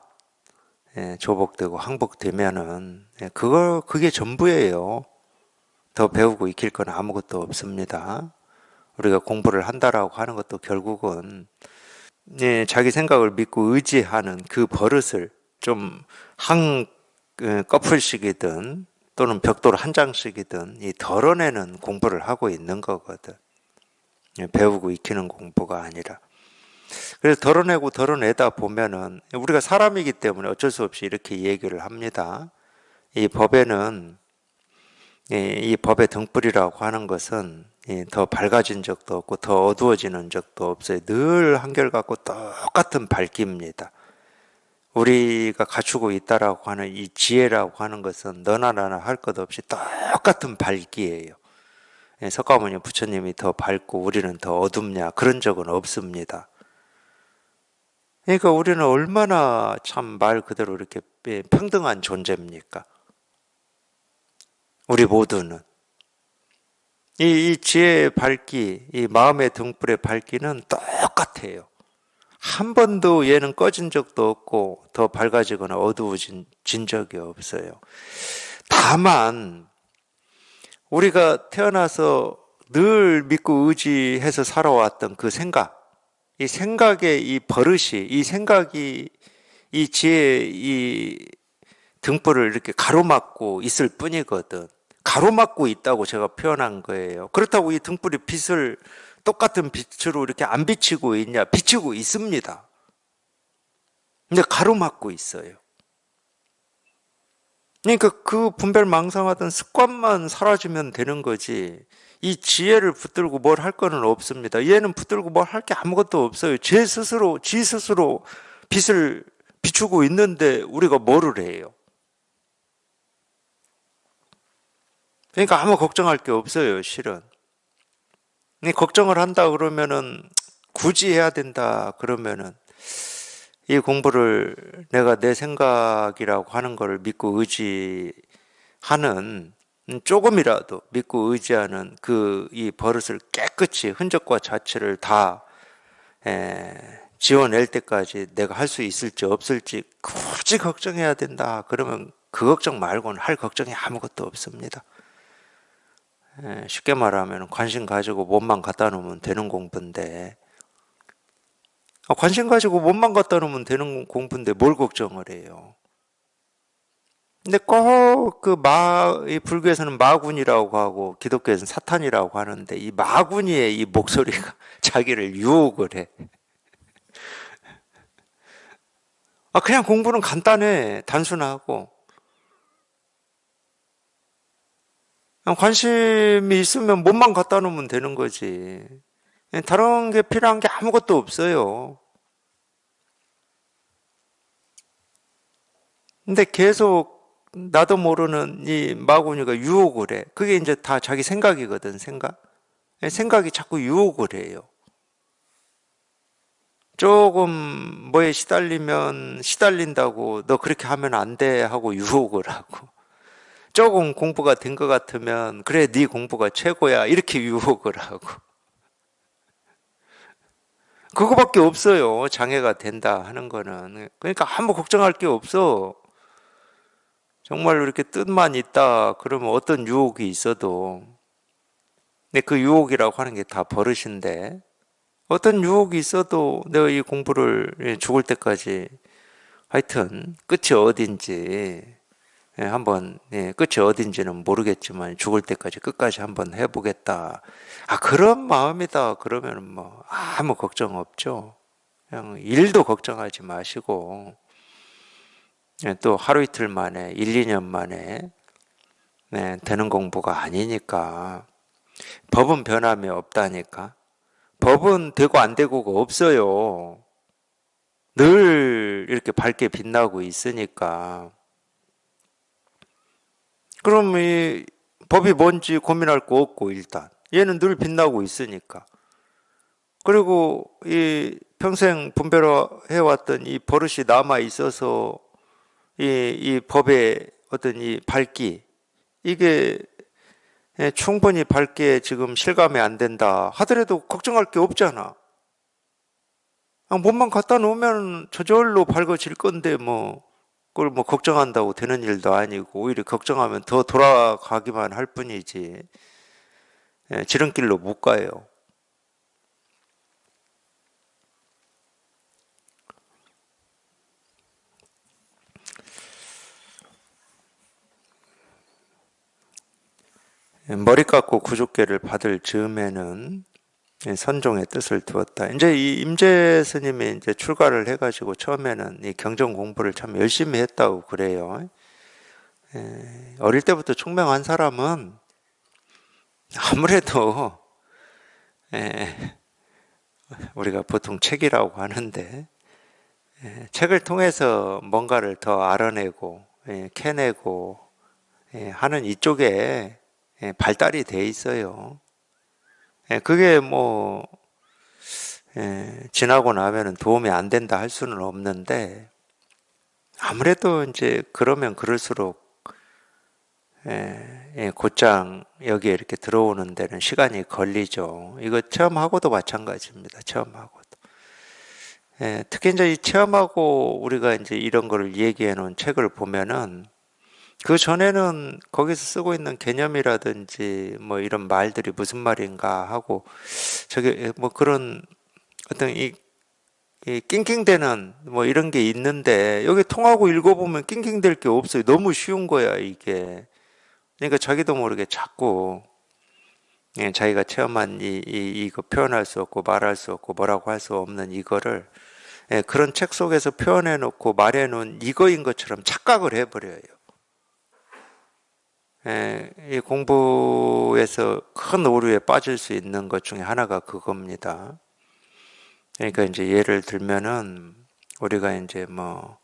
Speaker 1: 조복되고 항복되면은 그게 전부예요. 더 배우고 익힐 건 아무것도 없습니다. 우리가 공부를 한다라고 하는 것도 결국은 자기 생각을 믿고 의지하는 그 버릇을 좀 커플씩이든 또는 벽돌 한 장씩이든 덜어내는 공부를 하고 있는 거거든. 배우고 익히는 공부가 아니라. 그래서 덜어내다 보면은 우리가 사람이기 때문에 어쩔 수 없이 이렇게 얘기를 합니다. 이 법에는 이 법의 등불이라고 하는 것은 더 밝아진 적도 없고 더 어두워지는 적도 없어요. 늘 한결같고 똑같은 밝기입니다. 우리가 갖추고 있다라고 하는 이 지혜라고 하는 것은 너나 나나 할 것 없이 똑같은 밝기예요. 석가모니 부처님이 더 밝고 우리는 더 어둡냐 그런 적은 없습니다. 그러니까 우리는 얼마나 참 말 그대로 이렇게 평등한 존재입니까? 우리 모두는 이 지혜의 밝기, 이 마음의 등불의 밝기는 똑같아요. 한 번도 얘는 꺼진 적도 없고 더 밝아지거나 어두워진 적이 없어요. 다만 우리가 태어나서 늘 믿고 의지해서 살아왔던 그 이 생각의 이 버릇이, 이 생각이 이 지혜의 이 등불을 이렇게 가로막고 있을 뿐이거든. 가로막고 있다고 제가 표현한 거예요. 그렇다고 이 등불이 빛을 똑같은 빛으로 이렇게 안 비치고 있냐? 비치고 있습니다. 근데 가로막고 있어요. 그러니까 그 분별망상하던 습관만 사라지면 되는 거지. 이 지혜를 붙들고 뭘 할 거는 없습니다. 얘는 붙들고 뭘 할 게 아무것도 없어요. 지 스스로 빛을 비추고 있는데 우리가 뭐를 해요? 그러니까 아무 걱정할 게 없어요, 실은. 걱정을 한다 그러면은 굳이 해야 된다 그러면은 이 공부를 내가 내 생각이라고 하는 거를 믿고 의지하는 조금이라도 믿고 의지하는 그 이 버릇을 깨끗이 흔적과 자체를 다 지워낼 때까지 내가 할 수 있을지 없을지 굳이 걱정해야 된다 그러면 그 걱정 말고는 할 걱정이 아무것도 없습니다. 쉽게 말하면 관심 가지고 몸만 갖다 놓으면 되는 공부인데 관심 가지고 몸만 갖다 놓으면 되는 공부인데 뭘 걱정을 해요. 근데 꼭 이 불교에서는 마군이라고 하고 기독교에서는 사탄이라고 하는데 이 마군이의 이 목소리가 자기를 유혹을 해. 그냥 공부는 간단해. 단순하고. 관심이 있으면 몸만 갖다 놓으면 되는 거지. 다른 게 필요한 게 아무것도 없어요. 근데 계속 나도 모르는 이 마구니가 유혹을 해. 그게 이제 다 자기 생각이거든, 생각. 생각이 자꾸 유혹을 해요. 조금 뭐에 시달린다고 너 그렇게 하면 안 돼 하고 유혹을 하고. 조금 공부가 된 것 같으면 그래, 네 공부가 최고야 이렇게 유혹을 하고. 그거밖에 없어요. 장애가 된다 하는 거는. 그러니까 아무 걱정할 게 없어. 정말로 이렇게 뜻만 있다 그러면 어떤 유혹이 있어도 근데 그 유혹이라고 하는 게 다 버릇인데 어떤 유혹이 있어도 내가 이 공부를 죽을 때까지 하여튼 끝이 어딘지 한번 끝이 어딘지는 모르겠지만 죽을 때까지 끝까지 한번 해보겠다. 그런 마음이다 그러면 뭐 아무 걱정 없죠. 그냥 일도 걱정하지 마시고 또 하루 이틀 만에 1, 2년 만에 되는 공부가 아니니까 법은 변함이 없다니까. 법은 되고 안 되고가 없어요. 늘 이렇게 밝게 빛나고 있으니까. 그럼 이 법이 뭔지 고민할 거 없고 일단 얘는 늘 빛나고 있으니까. 그리고 이 평생 분별해왔던 이 버릇이 남아 있어서 이 법의 어떤 이 밝기 이게 충분히 밝게 지금 실감이 안 된다 하더라도 걱정할 게 없잖아. 몸만 갖다 놓으면 저절로 밝아질 건데 뭐 그걸 뭐 걱정한다고 되는 일도 아니고 오히려 걱정하면 더 돌아가기만 할 뿐이지 지름길로 못 가요. 머리 깎고 구족계를 받을 즈음에는 선종의 뜻을 두었다. 이제 이 임재 스님이 이제 출가를 해가지고 처음에는 이 경전 공부를 참 열심히 했다고 그래요. 어릴 때부터 총명한 사람은 아무래도 우리가 보통 책이라고 하는데 책을 통해서 뭔가를 더 알아내고 캐내고 하는 이쪽에 발달이 돼 있어요. 그게 뭐 지나고 나면은 도움이 안 된다 할 수는 없는데 아무래도 이제 그러면 그럴수록 곧장 여기에 이렇게 들어오는 데는 시간이 걸리죠. 이거 체험하고도 마찬가지입니다. 체험하고도. 특히 이제 이 체험하고 우리가 이제 이런 거를 얘기해 놓은 책을 보면은 그 전에는 거기서 쓰고 있는 개념이라든지 뭐 이런 말들이 무슨 말인가 하고 저게 뭐 그런 어떤 이 이 낑낑대는 뭐 이런 게 있는데 여기 통하고 읽어보면 낑낑댈 게 없어요. 너무 쉬운 거야, 이게. 그러니까 자기도 모르게 자꾸 자기가 체험한 이거 표현할 수 없고 말할 수 없고 뭐라고 할 수 없는 이거를 그런 책 속에서 표현해 놓고 말해 놓은 이거인 것처럼 착각을 해버려요. 이 공부에서 큰 오류에 빠질 수 있는 것 중에 하나가 그겁니다. 그러니까 이제 예를 들면은 우리가 이제 뭐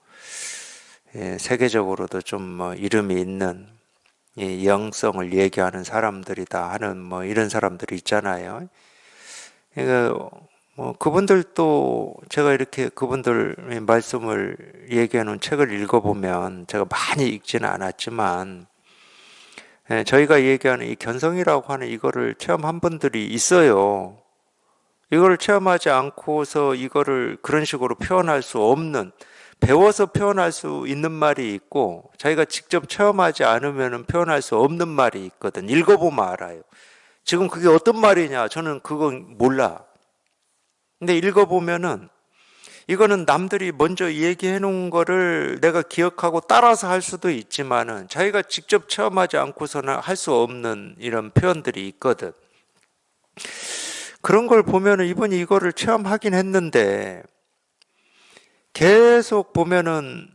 Speaker 1: 세계적으로도 좀 뭐 이름이 있는 이 영성을 얘기하는 사람들이다 하는 뭐 이런 사람들이 있잖아요. 그러니까 뭐 그분들도 제가 이렇게 그분들 말씀을 얘기해 놓은 책을 읽어보면 제가 많이 읽지는 않았지만 저희가 얘기하는 이 견성이라고 하는 이거를 체험한 분들이 있어요. 이걸 체험하지 않고서 이거를 그런 식으로 표현할 수 없는, 배워서 표현할 수 있는 말이 있고 자기가 직접 체험하지 않으면 표현할 수 없는 말이 있거든. 읽어보면 알아요. 지금 그게 어떤 말이냐, 저는 그건 몰라. 근데 읽어보면은 이거는 남들이 먼저 얘기해 놓은 거를 내가 기억하고 따라서 할 수도 있지만은 자기가 직접 체험하지 않고서는 할 수 없는 이런 표현들이 있거든. 그런 걸 보면은 이분이 이거를 체험하긴 했는데 계속 보면은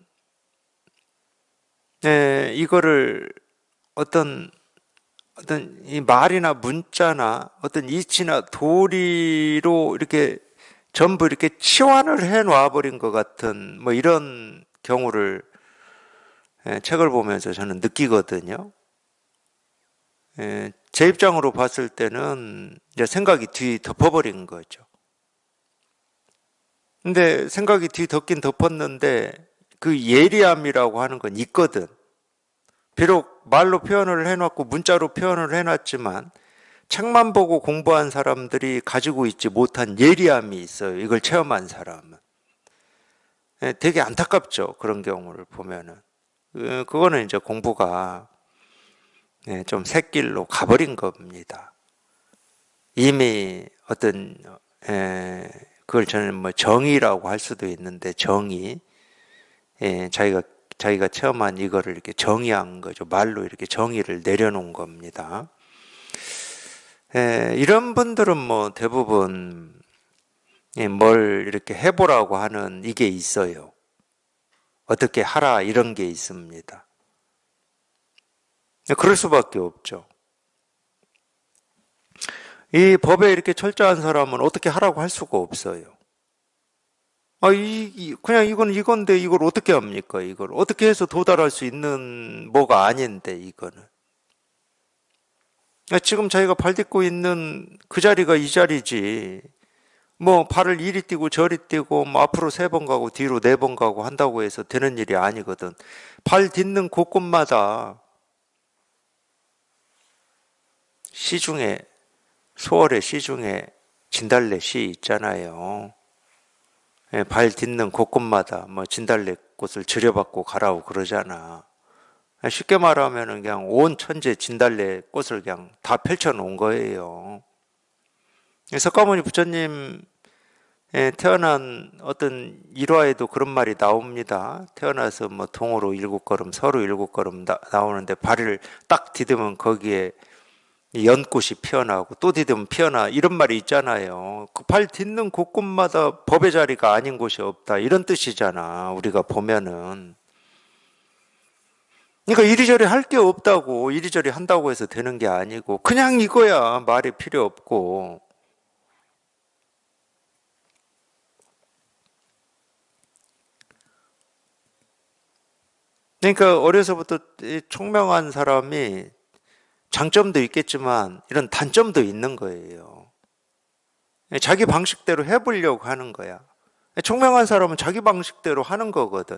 Speaker 1: 이거를 어떤 이 말이나 문자나 어떤 이치나 도리로 이렇게 전부 이렇게 치환을 해 놔버린 것 같은 뭐 이런 경우를 책을 보면서 저는 느끼거든요. 제 입장으로 봤을 때는 이제 생각이 뒤 덮어버린 거죠. 근데 생각이 뒤 덮긴 덮었는데 그 예리함이라고 하는 건 있거든. 비록 말로 표현을 해놨고 문자로 표현을 해놨지만 책만 보고 공부한 사람들이 가지고 있지 못한 예리함이 있어요. 이걸 체험한 사람은. 되게 안타깝죠. 그런 경우를 보면은. 그거는 이제 공부가 좀 샛길로 가버린 겁니다. 이미 어떤 그걸 저는 뭐 정의라고 할 수도 있는데 정의, 자기가 체험한 이거를 이렇게 정의한 거죠. 말로 이렇게 정의를 내려놓은 겁니다. 이런 분들은 뭐 대부분 뭘 이렇게 해보라고 하는 이게 있어요. 어떻게 하라 이런 게 있습니다. 그럴 수밖에 없죠. 이 법에 이렇게 철저한 사람은 어떻게 하라고 할 수가 없어요. 그냥 이건 이건데 이걸 어떻게 합니까? 이걸 어떻게 해서 도달할 수 있는 뭐가 아닌데 이거는. 지금 자기가 발 딛고 있는 그 자리가 이 자리지. 뭐 발을 이리 띄고 저리 띄고 뭐 앞으로 3번 가고 뒤로 4번 가고 한다고 해서 되는 일이 아니거든. 발 딛는 곳곳마다 시중에 소월의 시중에 진달래 시 있잖아요. 발 딛는 곳곳마다 뭐 진달래 꽃을 들여받고 가라고 그러잖아. 쉽게 말하면 그냥 온 천재 진달래 꽃을 그냥 다 펼쳐 놓은 거예요. 석가모니 부처님 태어난 어떤 일화에도 그런 말이 나옵니다. 태어나서 뭐 동으로 7걸음, 서로 7걸음 나오는데 발을 딱 디디면 거기에 연꽃이 피어나고 또 디디면 피어나 이런 말이 있잖아요. 그 발 딛는 곳곳마다 법의 자리가 아닌 곳이 없다 이런 뜻이잖아. 우리가 보면은. 그러니까 이리저리 할 게 없다고 이리저리 한다고 해서 되는 게 아니고 그냥 이거야. 말이 필요 없고. 그러니까 어려서부터 총명한 사람이 장점도 있겠지만 이런 단점도 있는 거예요. 자기 방식대로 해보려고 하는 거야. 총명한 사람은 자기 방식대로 하는 거거든.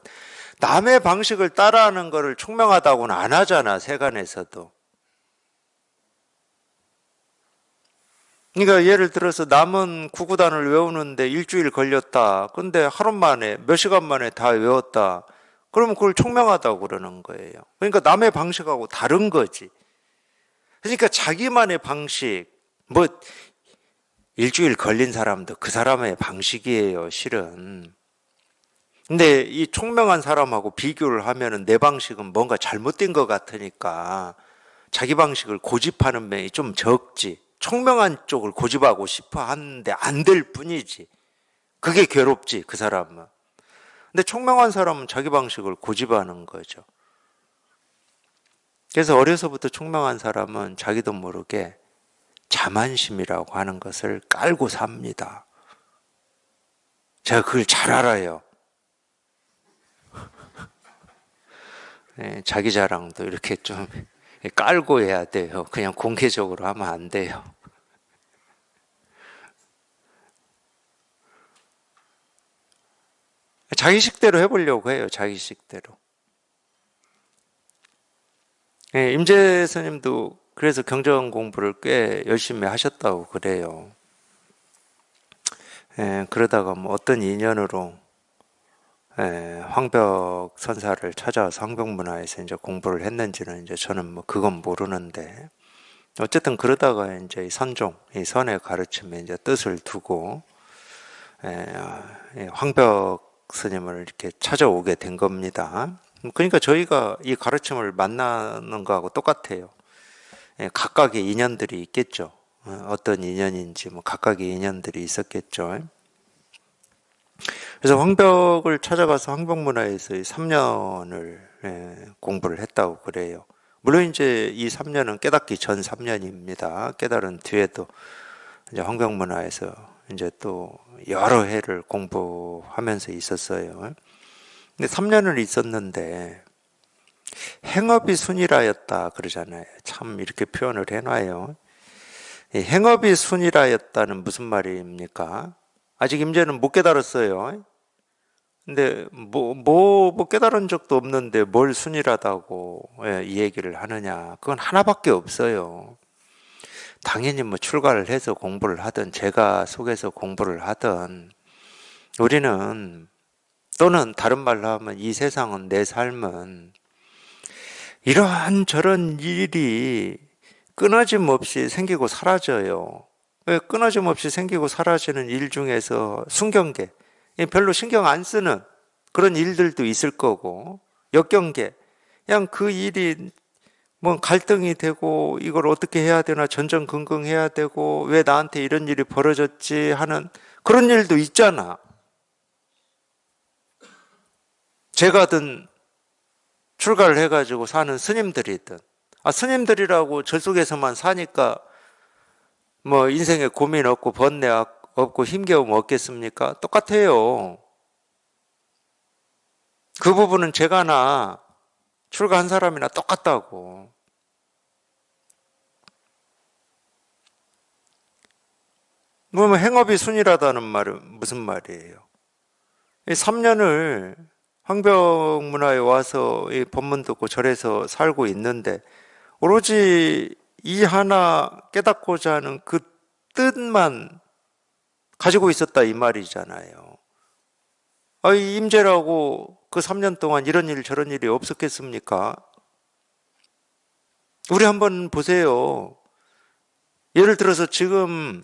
Speaker 1: 남의 방식을 따라하는 거를 총명하다고는 안 하잖아, 세간에서도. 그러니까 예를 들어서 남은 구구단을 외우는데 일주일 걸렸다. 근데 하루 만에, 몇 시간 만에 다 외웠다. 그러면 그걸 총명하다고 그러는 거예요. 그러니까 남의 방식하고 다른 거지. 그러니까 자기만의 방식, 뭐 일주일 걸린 사람도 그 사람의 방식이에요, 실은. 근데 이 총명한 사람하고 비교를 하면은 내 방식은 뭔가 잘못된 것 같으니까 자기 방식을 고집하는 면이 좀 적지. 총명한 쪽을 고집하고 싶어 하는데 안 될 뿐이지. 그게 괴롭지, 그 사람은. 근데 총명한 사람은 자기 방식을 고집하는 거죠. 그래서 어려서부터 총명한 사람은 자기도 모르게 자만심이라고 하는 것을 깔고 삽니다. 제가 그걸 잘 알아요. 네, 자기 자랑도 이렇게 좀 깔고 해야 돼요. 그냥 공개적으로 하면 안 돼요. 자기식대로 해보려고 해요. 자기식대로. 네, 임재 스님도 그래서 경전 공부를 꽤 열심히 하셨다고 그래요. 그러다가 뭐 어떤 인연으로 황벽 선사를 찾아와서 황벽문화에서 이제 공부를 했는지는 이제 저는 뭐 그건 모르는데 어쨌든 그러다가 이제 이 선종, 이 선의 가르침에 이제 뜻을 두고 황벽 스님을 이렇게 찾아오게 된 겁니다. 그러니까 저희가 이 가르침을 만나는 거하고 똑같아요. 각각의 인연들이 있겠죠. 어떤 인연인지 뭐 각각의 인연들이 있었겠죠. 그래서 황벽을 찾아가서 황벽문화에서 3년을 공부를 했다고 그래요. 물론 이제 이 3년은 깨닫기 전 3년입니다. 깨달은 뒤에도 이제 황벽문화에서 이제 또 여러 해를 공부하면서 있었어요. 근데 3년을 있었는데 행업이 순이라였다 그러잖아요. 참 이렇게 표현을 해놔요. 행업이 순이라였다는 무슨 말입니까? 아직 임재는 못 깨달았어요. 근데 뭐 깨달은 적도 없는데 뭘 순이라다고 이 얘기를 하느냐? 그건 하나밖에 없어요. 당연히 뭐 출가를 해서 공부를 하든 제가 속에서 공부를 하든 우리는 또는 다른 말로 하면 이 세상은 내 삶은 이런저런 일이 끊어짐 없이 생기고 사라져요. 끊어짐 없이 생기고 사라지는 일 중에서 순경계, 별로 신경 안 쓰는 그런 일들도 있을 거고, 역경계, 그냥 그 일이 뭐 갈등이 되고 이걸 어떻게 해야 되나 전전긍긍해야 되고 왜 나한테 이런 일이 벌어졌지 하는 그런 일도 있잖아. 제가든 출가를 해가지고 사는 스님들이든 스님들이라고 절 속에서만 사니까 뭐 인생에 고민 없고 번뇌 없고 힘겨움 없겠습니까? 똑같아요. 그 부분은 제가나 출가한 사람이나 똑같다고. 뭐 행업이 순이라다는 말은 무슨 말이에요? 3년을 황벽문화에 와서 이 법문 듣고 절에서 살고 있는데 오로지 이 하나 깨닫고자 하는 그 뜻만 가지고 있었다 이 말이잖아요. 이 임재라고 그 3년 동안 이런 일 저런 일이 없었겠습니까? 우리 한번 보세요. 예를 들어서 지금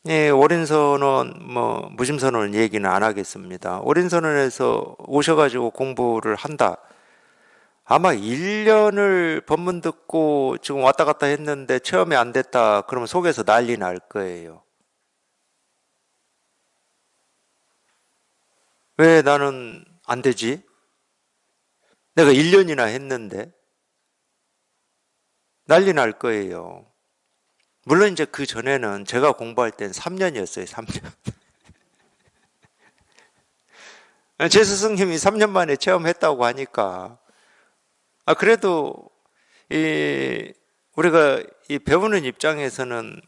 Speaker 1: 월인선언, 무심선언 얘기는 안 하겠습니다. 월인선언에서 오셔가지고 공부를 한다. 아마 1년을 법문 듣고 지금 왔다 갔다 했는데 체험이 안 됐다. 그러면 속에서 난리 날 거예요. 왜 나는 안 되지? 내가 1년이나 했는데 난리 날 거예요. 물론 이제 그 전에는 제가 공부할 땐 3년이었어요. 3년. 제 스승님이 3년 만에 체험했다고 하니까 그래도 우리가 이 배우는 입장에서는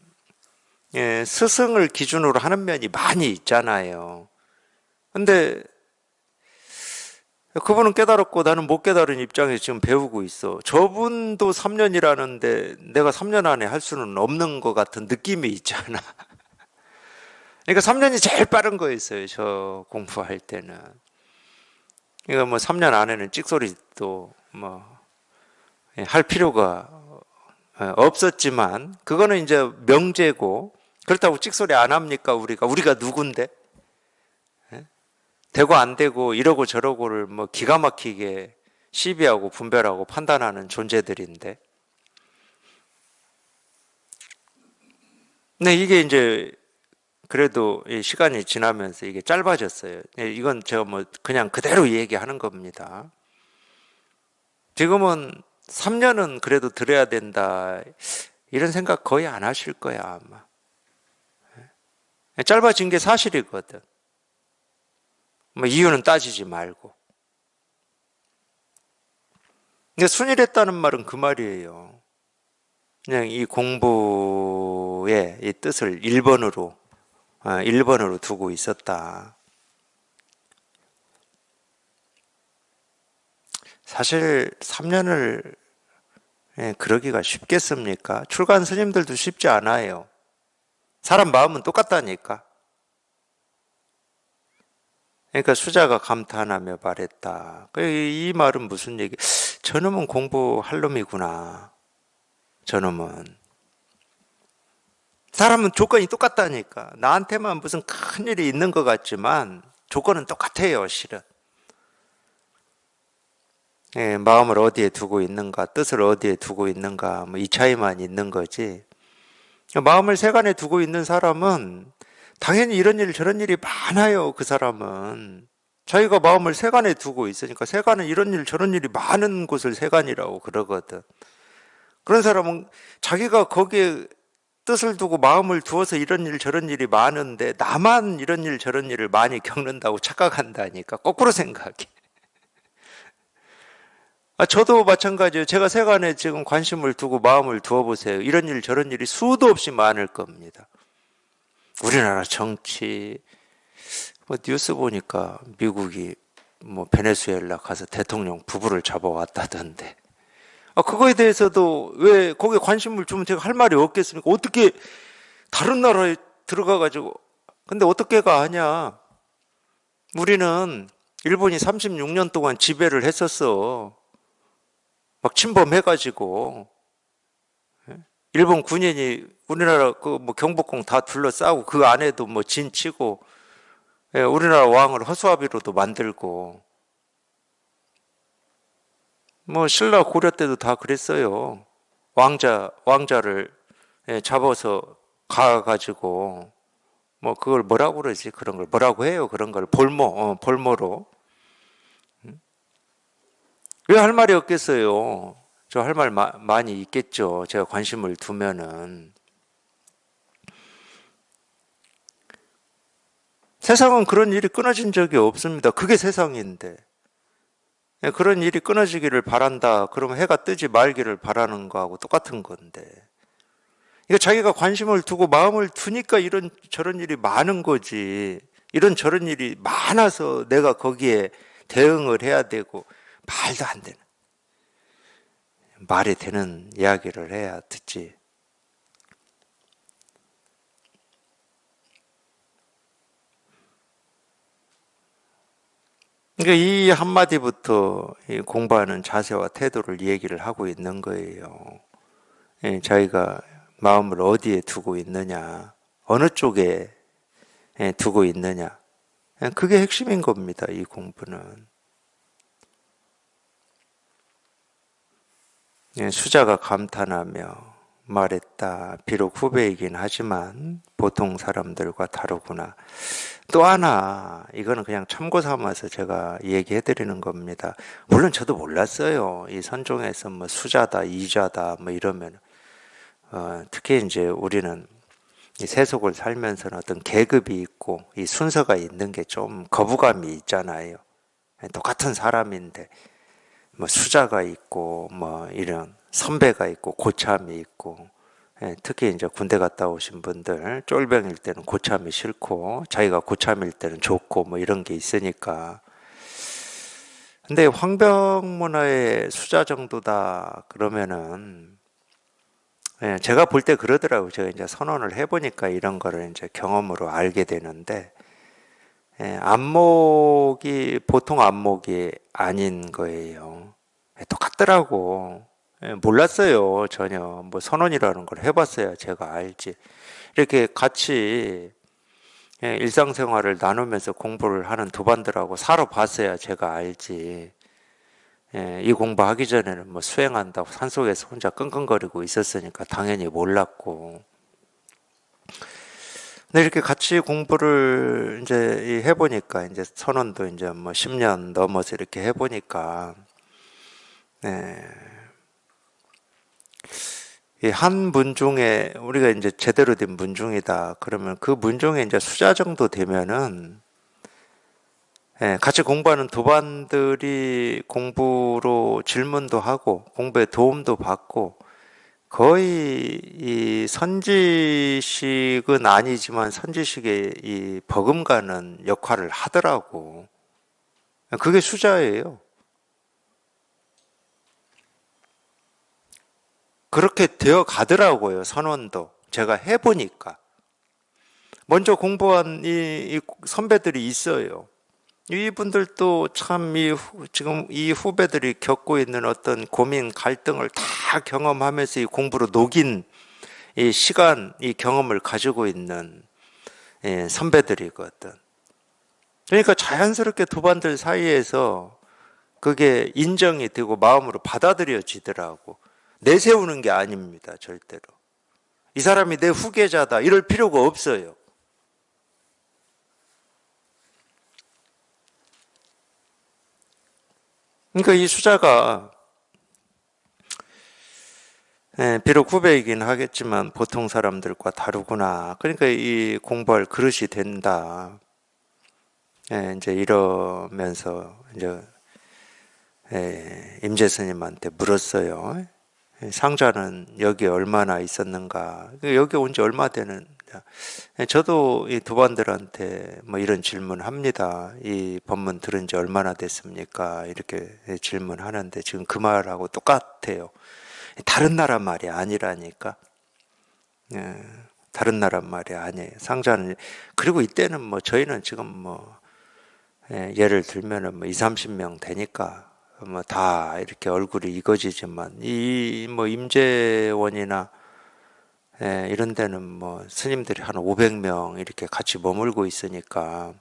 Speaker 1: 스승을 기준으로 하는 면이 많이 있잖아요. 근데 그분은 깨달았고 나는 못 깨달은 입장에서 지금 배우고 있어. 저분도 3년이라는데 내가 3년 안에 할 수는 없는 것 같은 느낌이 있잖아. 그러니까 3년이 제일 빠른 거였어요. 저 공부할 때는. 그러니까 뭐 3년 안에는 찍소리도 할 필요가 없었지만 그거는 이제 명제고 그렇다고 찍소리 안 합니까? 우리가 누군데? 예? 되고 안 되고 이러고 저러고를 뭐 기가 막히게 시비하고 분별하고 판단하는 존재들인데. 네, 이게 이제 그래도 이 시간이 지나면서 이게 짧아졌어요. 예, 이건 제가 뭐 그냥 그대로 얘기하는 겁니다. 지금은 3년은 그래도 들어야 된다. 이런 생각 거의 안 하실 거야, 아마. 짧아진 게 사실이거든. 뭐 이유는 따지지 말고. 근데 순일했다는 말은 그 말이에요. 그냥 이 공부의 이 뜻을 1번으로 두고 있었다. 사실 3년을 그러기가 쉽겠습니까? 출가한 스님들도 쉽지 않아요. 사람 마음은 똑같다니까. 그러니까 수자가 감탄하며 말했다. 이 말은 무슨 얘기? 저놈은 공부할 놈이구나. 저놈은. 사람은 조건이 똑같다니까. 나한테만 무슨 큰일이 있는 것 같지만 조건은 똑같아요, 실은. 마음을 어디에 두고 있는가, 뜻을 어디에 두고 있는가, 뭐 이 차이만 있는 거지. 마음을 세간에 두고 있는 사람은 당연히 이런 일 저런 일이 많아요. 그 사람은 자기가 마음을 세간에 두고 있으니까. 세간은 이런 일 저런 일이 많은 곳을 세간이라고 그러거든. 그런 사람은 자기가 거기에 뜻을 두고 마음을 두어서 이런 일 저런 일이 많은데 나만 이런 일 저런 일을 많이 겪는다고 착각한다니까. 거꾸로 생각해. 저도 마찬가지예요. 제가 세간에 지금 관심을 두고 마음을 두어보세요. 이런 일 저런 일이 수도 없이 많을 겁니다. 우리나라 정치, 뭐 뉴스 보니까 미국이 뭐 베네수엘라 가서 대통령 부부를 잡아왔다던데. 그거에 대해서도 왜 거기에 관심을 주면 제가 할 말이 없겠습니까? 어떻게 다른 나라에 들어가가지고. 근데 어떻게가 하냐. 우리는 일본이 36년 동안 지배를 했었어. 막 침범해가지고. 일본 군인이 우리나라 그 뭐 경복궁 다 둘러싸고 그 안에도 뭐 진치고, 우리나라 왕을 허수아비로도 만들고, 뭐 신라 고려 때도 다 그랬어요. 왕자를 잡아서 가가지고 뭐 그걸 뭐라고 그러지? 그런 걸 뭐라고 해요? 그런 걸 볼모로. 왜 할 말이 없겠어요? 저 할 말 많이 있겠죠. 제가 관심을 두면은. 세상은 그런 일이 끊어진 적이 없습니다. 그게 세상인데. 그런 일이 끊어지기를 바란다. 그러면 해가 뜨지 말기를 바라는 거하고 똑같은 건데. 이거 자기가 관심을 두고 마음을 두니까 이런 저런 일이 많은 거지. 이런 저런 일이 많아서 내가 거기에 대응을 해야 되고. 말도 안 되는. 말이 되는 이야기를 해야 듣지. 그러니까 이 한마디부터 공부하는 자세와 태도를 얘기를 하고 있는 거예요. 자기가 마음을 어디에 두고 있느냐, 어느 쪽에 두고 있느냐. 그게 핵심인 겁니다, 이 공부는. 수자가 감탄하며 말했다. 비록 후배이긴 하지만 보통 사람들과 다르구나. 또 하나, 이거는 그냥 참고 삼아서 제가 얘기해 드리는 겁니다. 물론 저도 몰랐어요. 이 선종에서 뭐 수자다, 이자다, 뭐 이러면. 특히 이제 우리는 이 세속을 살면서는 어떤 계급이 있고 이 순서가 있는 게 좀 거부감이 있잖아요. 똑같은 사람인데 뭐 수자가 있고 뭐 이런 선배가 있고 고참이 있고, 특히 이제 군대 갔다 오신 분들 쫄병일 때는 고참이 싫고 자기가 고참일 때는 좋고 뭐 이런 게 있으니까. 근데 황병문화의 수자 정도다 그러면은, 제가 볼 때 그러더라고요. 제가 이제 선언을 해보니까 이런 거를 이제 경험으로 알게 되는데, 안목이 보통 안목이 아닌 거예요. 똑같더라고. 몰랐어요, 전혀. 뭐 선언이라는 걸 해봤어야 제가 알지. 이렇게 같이 일상생활을 나누면서 공부를 하는 도반들하고 살아봤어야 제가 알지. 이 공부하기 전에는 뭐 수행한다고 산속에서 혼자 끙끙거리고 있었으니까 당연히 몰랐고. 근데 이렇게 같이 공부를 이제 해보니까 이제 선원도 이제 뭐 10년 넘어서 이렇게 해보니까 이 한 문중에 우리가 이제 제대로 된 문중이다 그러면 그 문중에 이제 수자 정도 되면은 같이 공부하는 도반들이 공부로 질문도 하고 공부에 도움도 받고 거의 이 선지식은 아니지만 선지식의 이 버금가는 역할을 하더라고. 그게 수자예요. 그렇게 되어 가더라고요, 선원도. 제가 해보니까. 먼저 공부한 이 선배들이 있어요. 이분들도 참 지금 이 후배들이 겪고 있는 어떤 고민, 갈등을 다 경험하면서 이 공부로 녹인 이 시간, 이 경험을 가지고 있는 선배들이거든. 그러니까 자연스럽게 도반들 사이에서 그게 인정이 되고 마음으로 받아들여지더라고. 내세우는 게 아닙니다, 절대로. 이 사람이 내 후계자다, 이럴 필요가 없어요. 그러니까 이 수자가 비록 후배이긴 하겠지만 보통 사람들과 다르구나. 그러니까 이 공부할 그릇이 된다. 이제 이러면서 이제 임재 스님한테 물었어요. 상자는 여기 얼마나 있었는가? 여기 온 지 얼마 되는? 저도 이 도반들한테 뭐 이런 질문 합니다. 이 법문 들은 지 얼마나 됐습니까? 이렇게 질문하는데 지금 그 말하고 똑같아요. 다른 나라 말이 아니라니까. 다른 나라 말이 아니에요. 상자는 그리고 이때는 뭐 저희는 지금 뭐 예를 들면은 뭐 2, 30명 되니까 뭐 다 이렇게 얼굴이 익어지지만 이 뭐 임재원이나 이런 데는 뭐 스님들이 한 500명 이렇게 같이 머물고 있으니까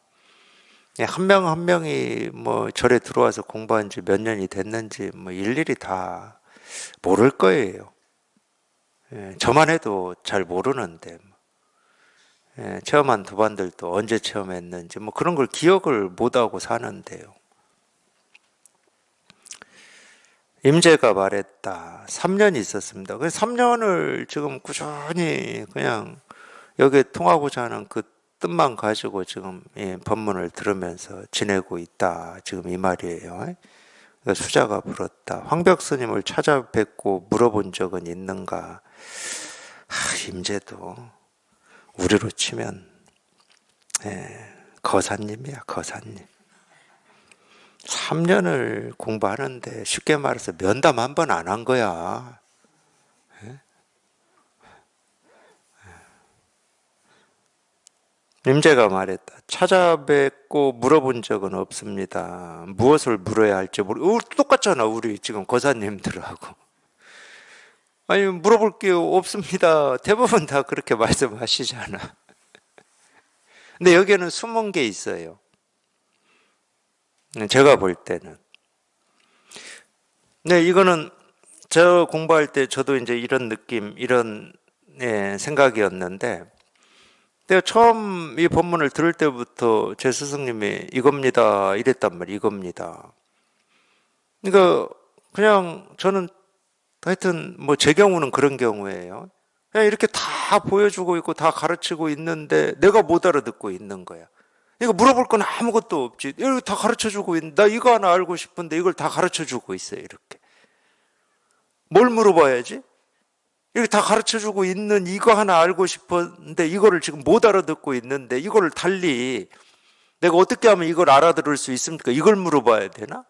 Speaker 1: 한 명 한 명이 뭐 절에 들어와서 공부한 지 몇 년이 됐는지 뭐 일일이 다 모를 거예요. 저만 해도 잘 모르는데 체험한 도반들도 언제 체험했는지 뭐 그런 걸 기억을 못하고 사는데요. 임재가 말했다. 3년 있었습니다. 그 3년을 지금 꾸준히 그냥 여기에 통하고자 하는 그 뜻만 가지고 지금 법문을 들으면서 지내고 있다. 지금 이 말이에요. 수자가 물었다. 황벽 스님을 찾아뵙고 물어본 적은 있는가? 임재도 우리로 치면 거사님이야, 거사님. 3년을 공부하는데 쉽게 말해서 면담 한 번 안 한 거야. 임재가 말했다. 찾아뵙고 물어본 적은 없습니다. 무엇을 물어야 할지 똑같잖아, 우리 지금 거사님들하고. 아니, 물어볼 게 없습니다. 대부분 다 그렇게 말씀하시잖아. 근데 여기에는 숨은 게 있어요. 제가 볼 때는. 네, 이거는 저 공부할 때 저도 이제 이런 느낌, 이런 생각이었는데, 내가 처음 이 법문을 들을 때부터 제 스승님이 이겁니다, 이랬단 말이에요. 이겁니다. 그러니까 그냥 저는 하여튼 뭐 제 경우는 그런 경우예요. 그냥 이렇게 다 보여주고 있고 다 가르치고 있는데 내가 못 알아듣고 있는 거야. 이거 물어볼 건 아무것도 없지. 이거 다 가르쳐주고 있는데 나 이거 하나 알고 싶은데 이걸 다 가르쳐주고 있어요. 이렇게. 뭘 물어봐야지? 이렇게 다 가르쳐주고 있는 이거 하나 알고 싶었는데 이거를 지금 못 알아듣고 있는데 이거를 달리 내가 어떻게 하면 이걸 알아들을 수 있습니까? 이걸 물어봐야 되나?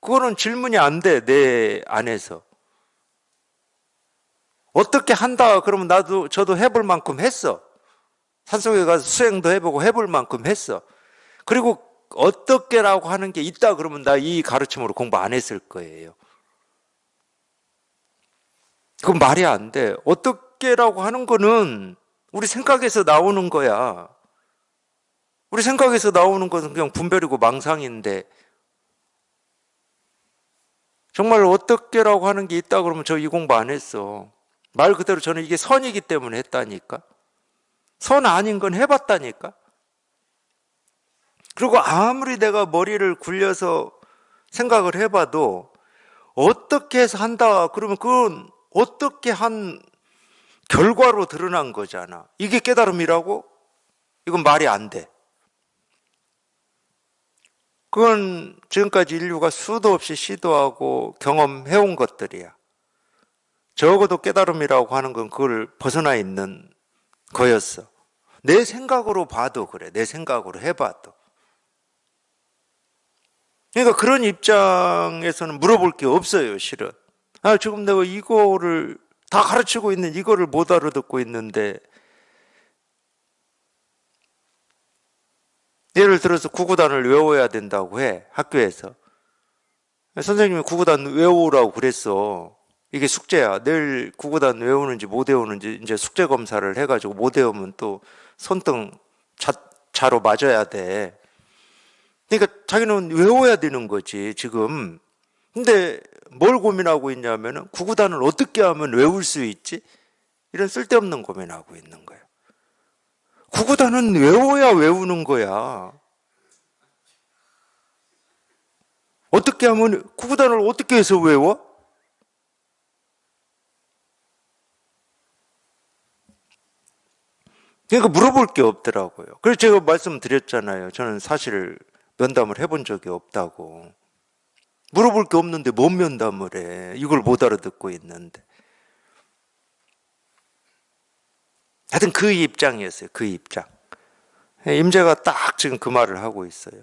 Speaker 1: 그거는 질문이 안 돼, 내 안에서. 어떻게 한다 그러면 저도 해볼 만큼 했어. 산속에 가서 수행도 해보고 해볼 만큼 했어. 그리고 어떻게라고 하는 게 있다 그러면 나 이 가르침으로 공부 안 했을 거예요. 그건 말이 안 돼. 어떻게라고 하는 거는 우리 생각에서 나오는 거야. 우리 생각에서 나오는 것은 그냥 분별이고 망상인데 정말 어떻게라고 하는 게 있다 그러면 저 이 공부 안 했어. 말 그대로 저는 이게 선이기 때문에 했다니까. 선 아닌 건 해봤다니까. 그리고 아무리 내가 머리를 굴려서 생각을 해봐도 어떻게 해서 한다 그러면 그건 어떻게 한 결과로 드러난 거잖아. 이게 깨달음이라고? 이건 말이 안 돼. 그건 지금까지 인류가 수도 없이 시도하고 경험해온 것들이야. 적어도 깨달음이라고 하는 건 그걸 벗어나 있는 거였어. 내 생각으로 봐도 그래. 내 생각으로 해봐도. 그러니까 그런 입장에서는 물어볼 게 없어요, 실은. 아, 지금 내가 이거를 다 가르치고 있는 이거를 못 알아듣고 있는데, 예를 들어서 구구단을 외워야 된다고 해, 학교에서. 선생님이 구구단 외우라고 그랬어. 이게 숙제야. 내일 구구단 외우는지 못 외우는지 이제 숙제 검사를 해가지고 못 외우면 또 손등 자로 맞아야 돼. 그러니까 자기는 외워야 되는 거지, 지금. 근데 뭘 고민하고 있냐면은 구구단을 어떻게 하면 외울 수 있지? 이런 쓸데없는 고민하고 있는 거예요. 구구단은 외워야 외우는 거야. 어떻게 하면, 구구단을 어떻게 해서 외워? 그러니까 물어볼 게 없더라고요. 그래서 제가 말씀드렸잖아요. 저는 사실 면담을 해본 적이 없다고. 물어볼 게 없는데 뭔 면담을 해. 이걸 못 알아듣고 있는데. 하여튼 그 입장이었어요. 그 입장. 임재가 딱 지금 그 말을 하고 있어요.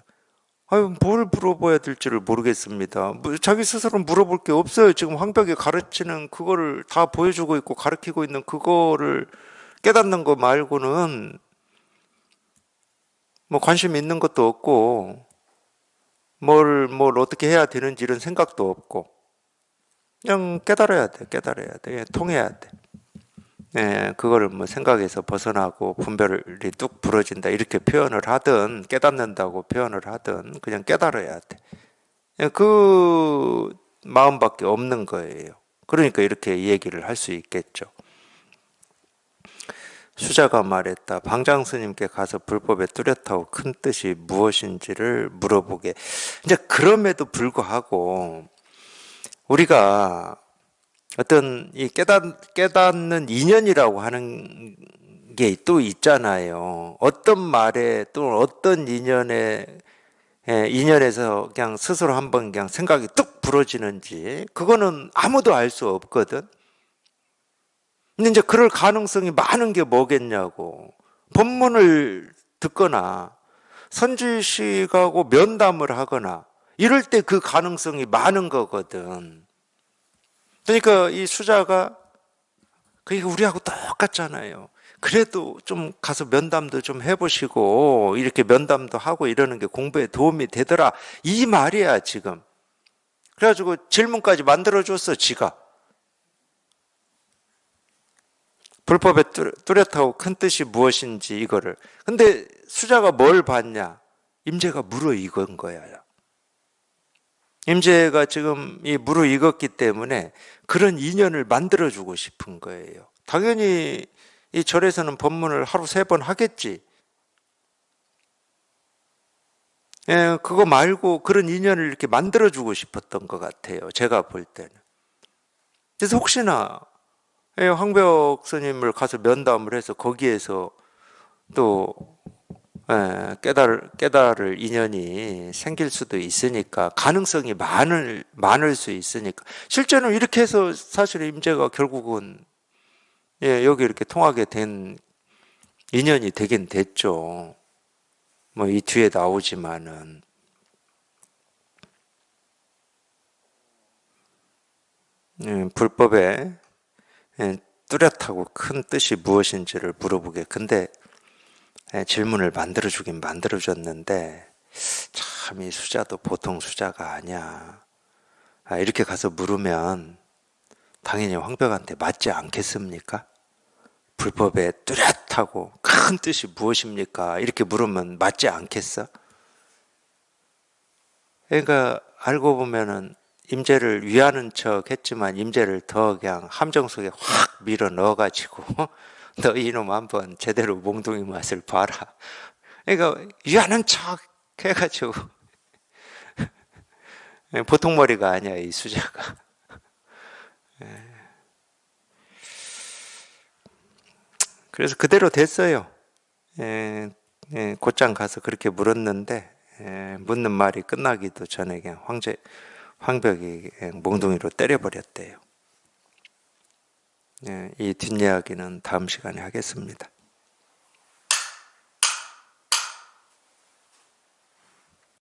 Speaker 1: 아유, 뭘 물어봐야 될지를 모르겠습니다. 자기 스스로 물어볼 게 없어요. 지금 황벽이 가르치는 그거를 다 보여주고 있고 가르치고 있는 그거를 깨닫는 거 말고는 뭐 관심 있는 것도 없고 뭘 어떻게 해야 되는지 이런 생각도 없고 그냥 깨달아야 돼. 깨달아야 돼. 그냥 통해야 돼. 예, 그거를 뭐 생각에서 벗어나고 분별이 뚝 부러진다 이렇게 표현을 하든 깨닫는다고 표현을 하든 그냥 깨달아야 돼. 예, 그 마음밖에 없는 거예요. 그러니까 이렇게 얘기를 할 수 있겠죠. 수자가 말했다. 방장 스님께 가서 불법에 뚜렷하고 큰 뜻이 무엇인지를 물어보게. 이제 그럼에도 불구하고 우리가 어떤 이 깨닫는 인연이라고 하는 게 또 있잖아요. 어떤 말에 또 어떤 인연에서 그냥 스스로 한번 그냥 생각이 뚝 부러지는지 그거는 아무도 알 수 없거든. 근데 이제 그럴 가능성이 많은 게 뭐겠냐고. 법문을 듣거나 선지식하고 면담을 하거나 이럴 때 그 가능성이 많은 거거든. 그러니까 이 수자가 그러니까 우리하고 똑같잖아요. 그래도 좀 가서 면담도 좀 해보시고 이렇게 면담도 하고 이러는 게 공부에 도움이 되더라. 이 말이야 지금. 그래가지고 질문까지 만들어줬어 지가. 불법의 뚜렷하고 큰 뜻이 무엇인지 이거를. 근데 수자가 뭘 봤냐? 임재가 무르익은 거야. 임재가 지금 이 무르익었기 때문에 그런 인연을 만들어주고 싶은 거예요. 당연히 이 절에서는 법문을 하루 3번 하겠지. 예, 그거 말고 그런 인연을 이렇게 만들어주고 싶었던 것 같아요. 제가 볼 때는. 그래서 혹시나 황벽 스님을 가서 면담을 해서 거기에서 또 깨달을 인연이 생길 수도 있으니까 가능성이 많을 수 있으니까 실제는 이렇게 해서 사실 임재가 결국은 여기 이렇게 통하게 된 인연이 되긴 됐죠. 뭐 이 뒤에 나오지만은 불법에 뚜렷하고 큰 뜻이 무엇인지를 물어보게. 근데 질문을 만들어주긴 만들어줬는데 참 이 수자도 보통 수자가 아니야. 이렇게 가서 물으면 당연히 황벽한테 맞지 않겠습니까? 불법에 뚜렷 그렇다고 큰 뜻이 무엇입니까? 이렇게 물으면 맞지 않겠어? 그러니까 알고 보면은 임재를 위하는 척 했지만 임재를 더 그냥 함정 속에 확 밀어 넣어가지고 너 이놈 한번 제대로 몽둥이 맛을 봐라. 그러니까 위하는 척 해가지고 보통 머리가 아니야 이 수자가. 그래서 그대로 됐어요. 곧장 가서 그렇게 물었는데 묻는 말이 끝나기도 전에 그냥 황벽이 그냥 몽둥이로 때려버렸대요. 이 뒷이야기는 다음 시간에 하겠습니다.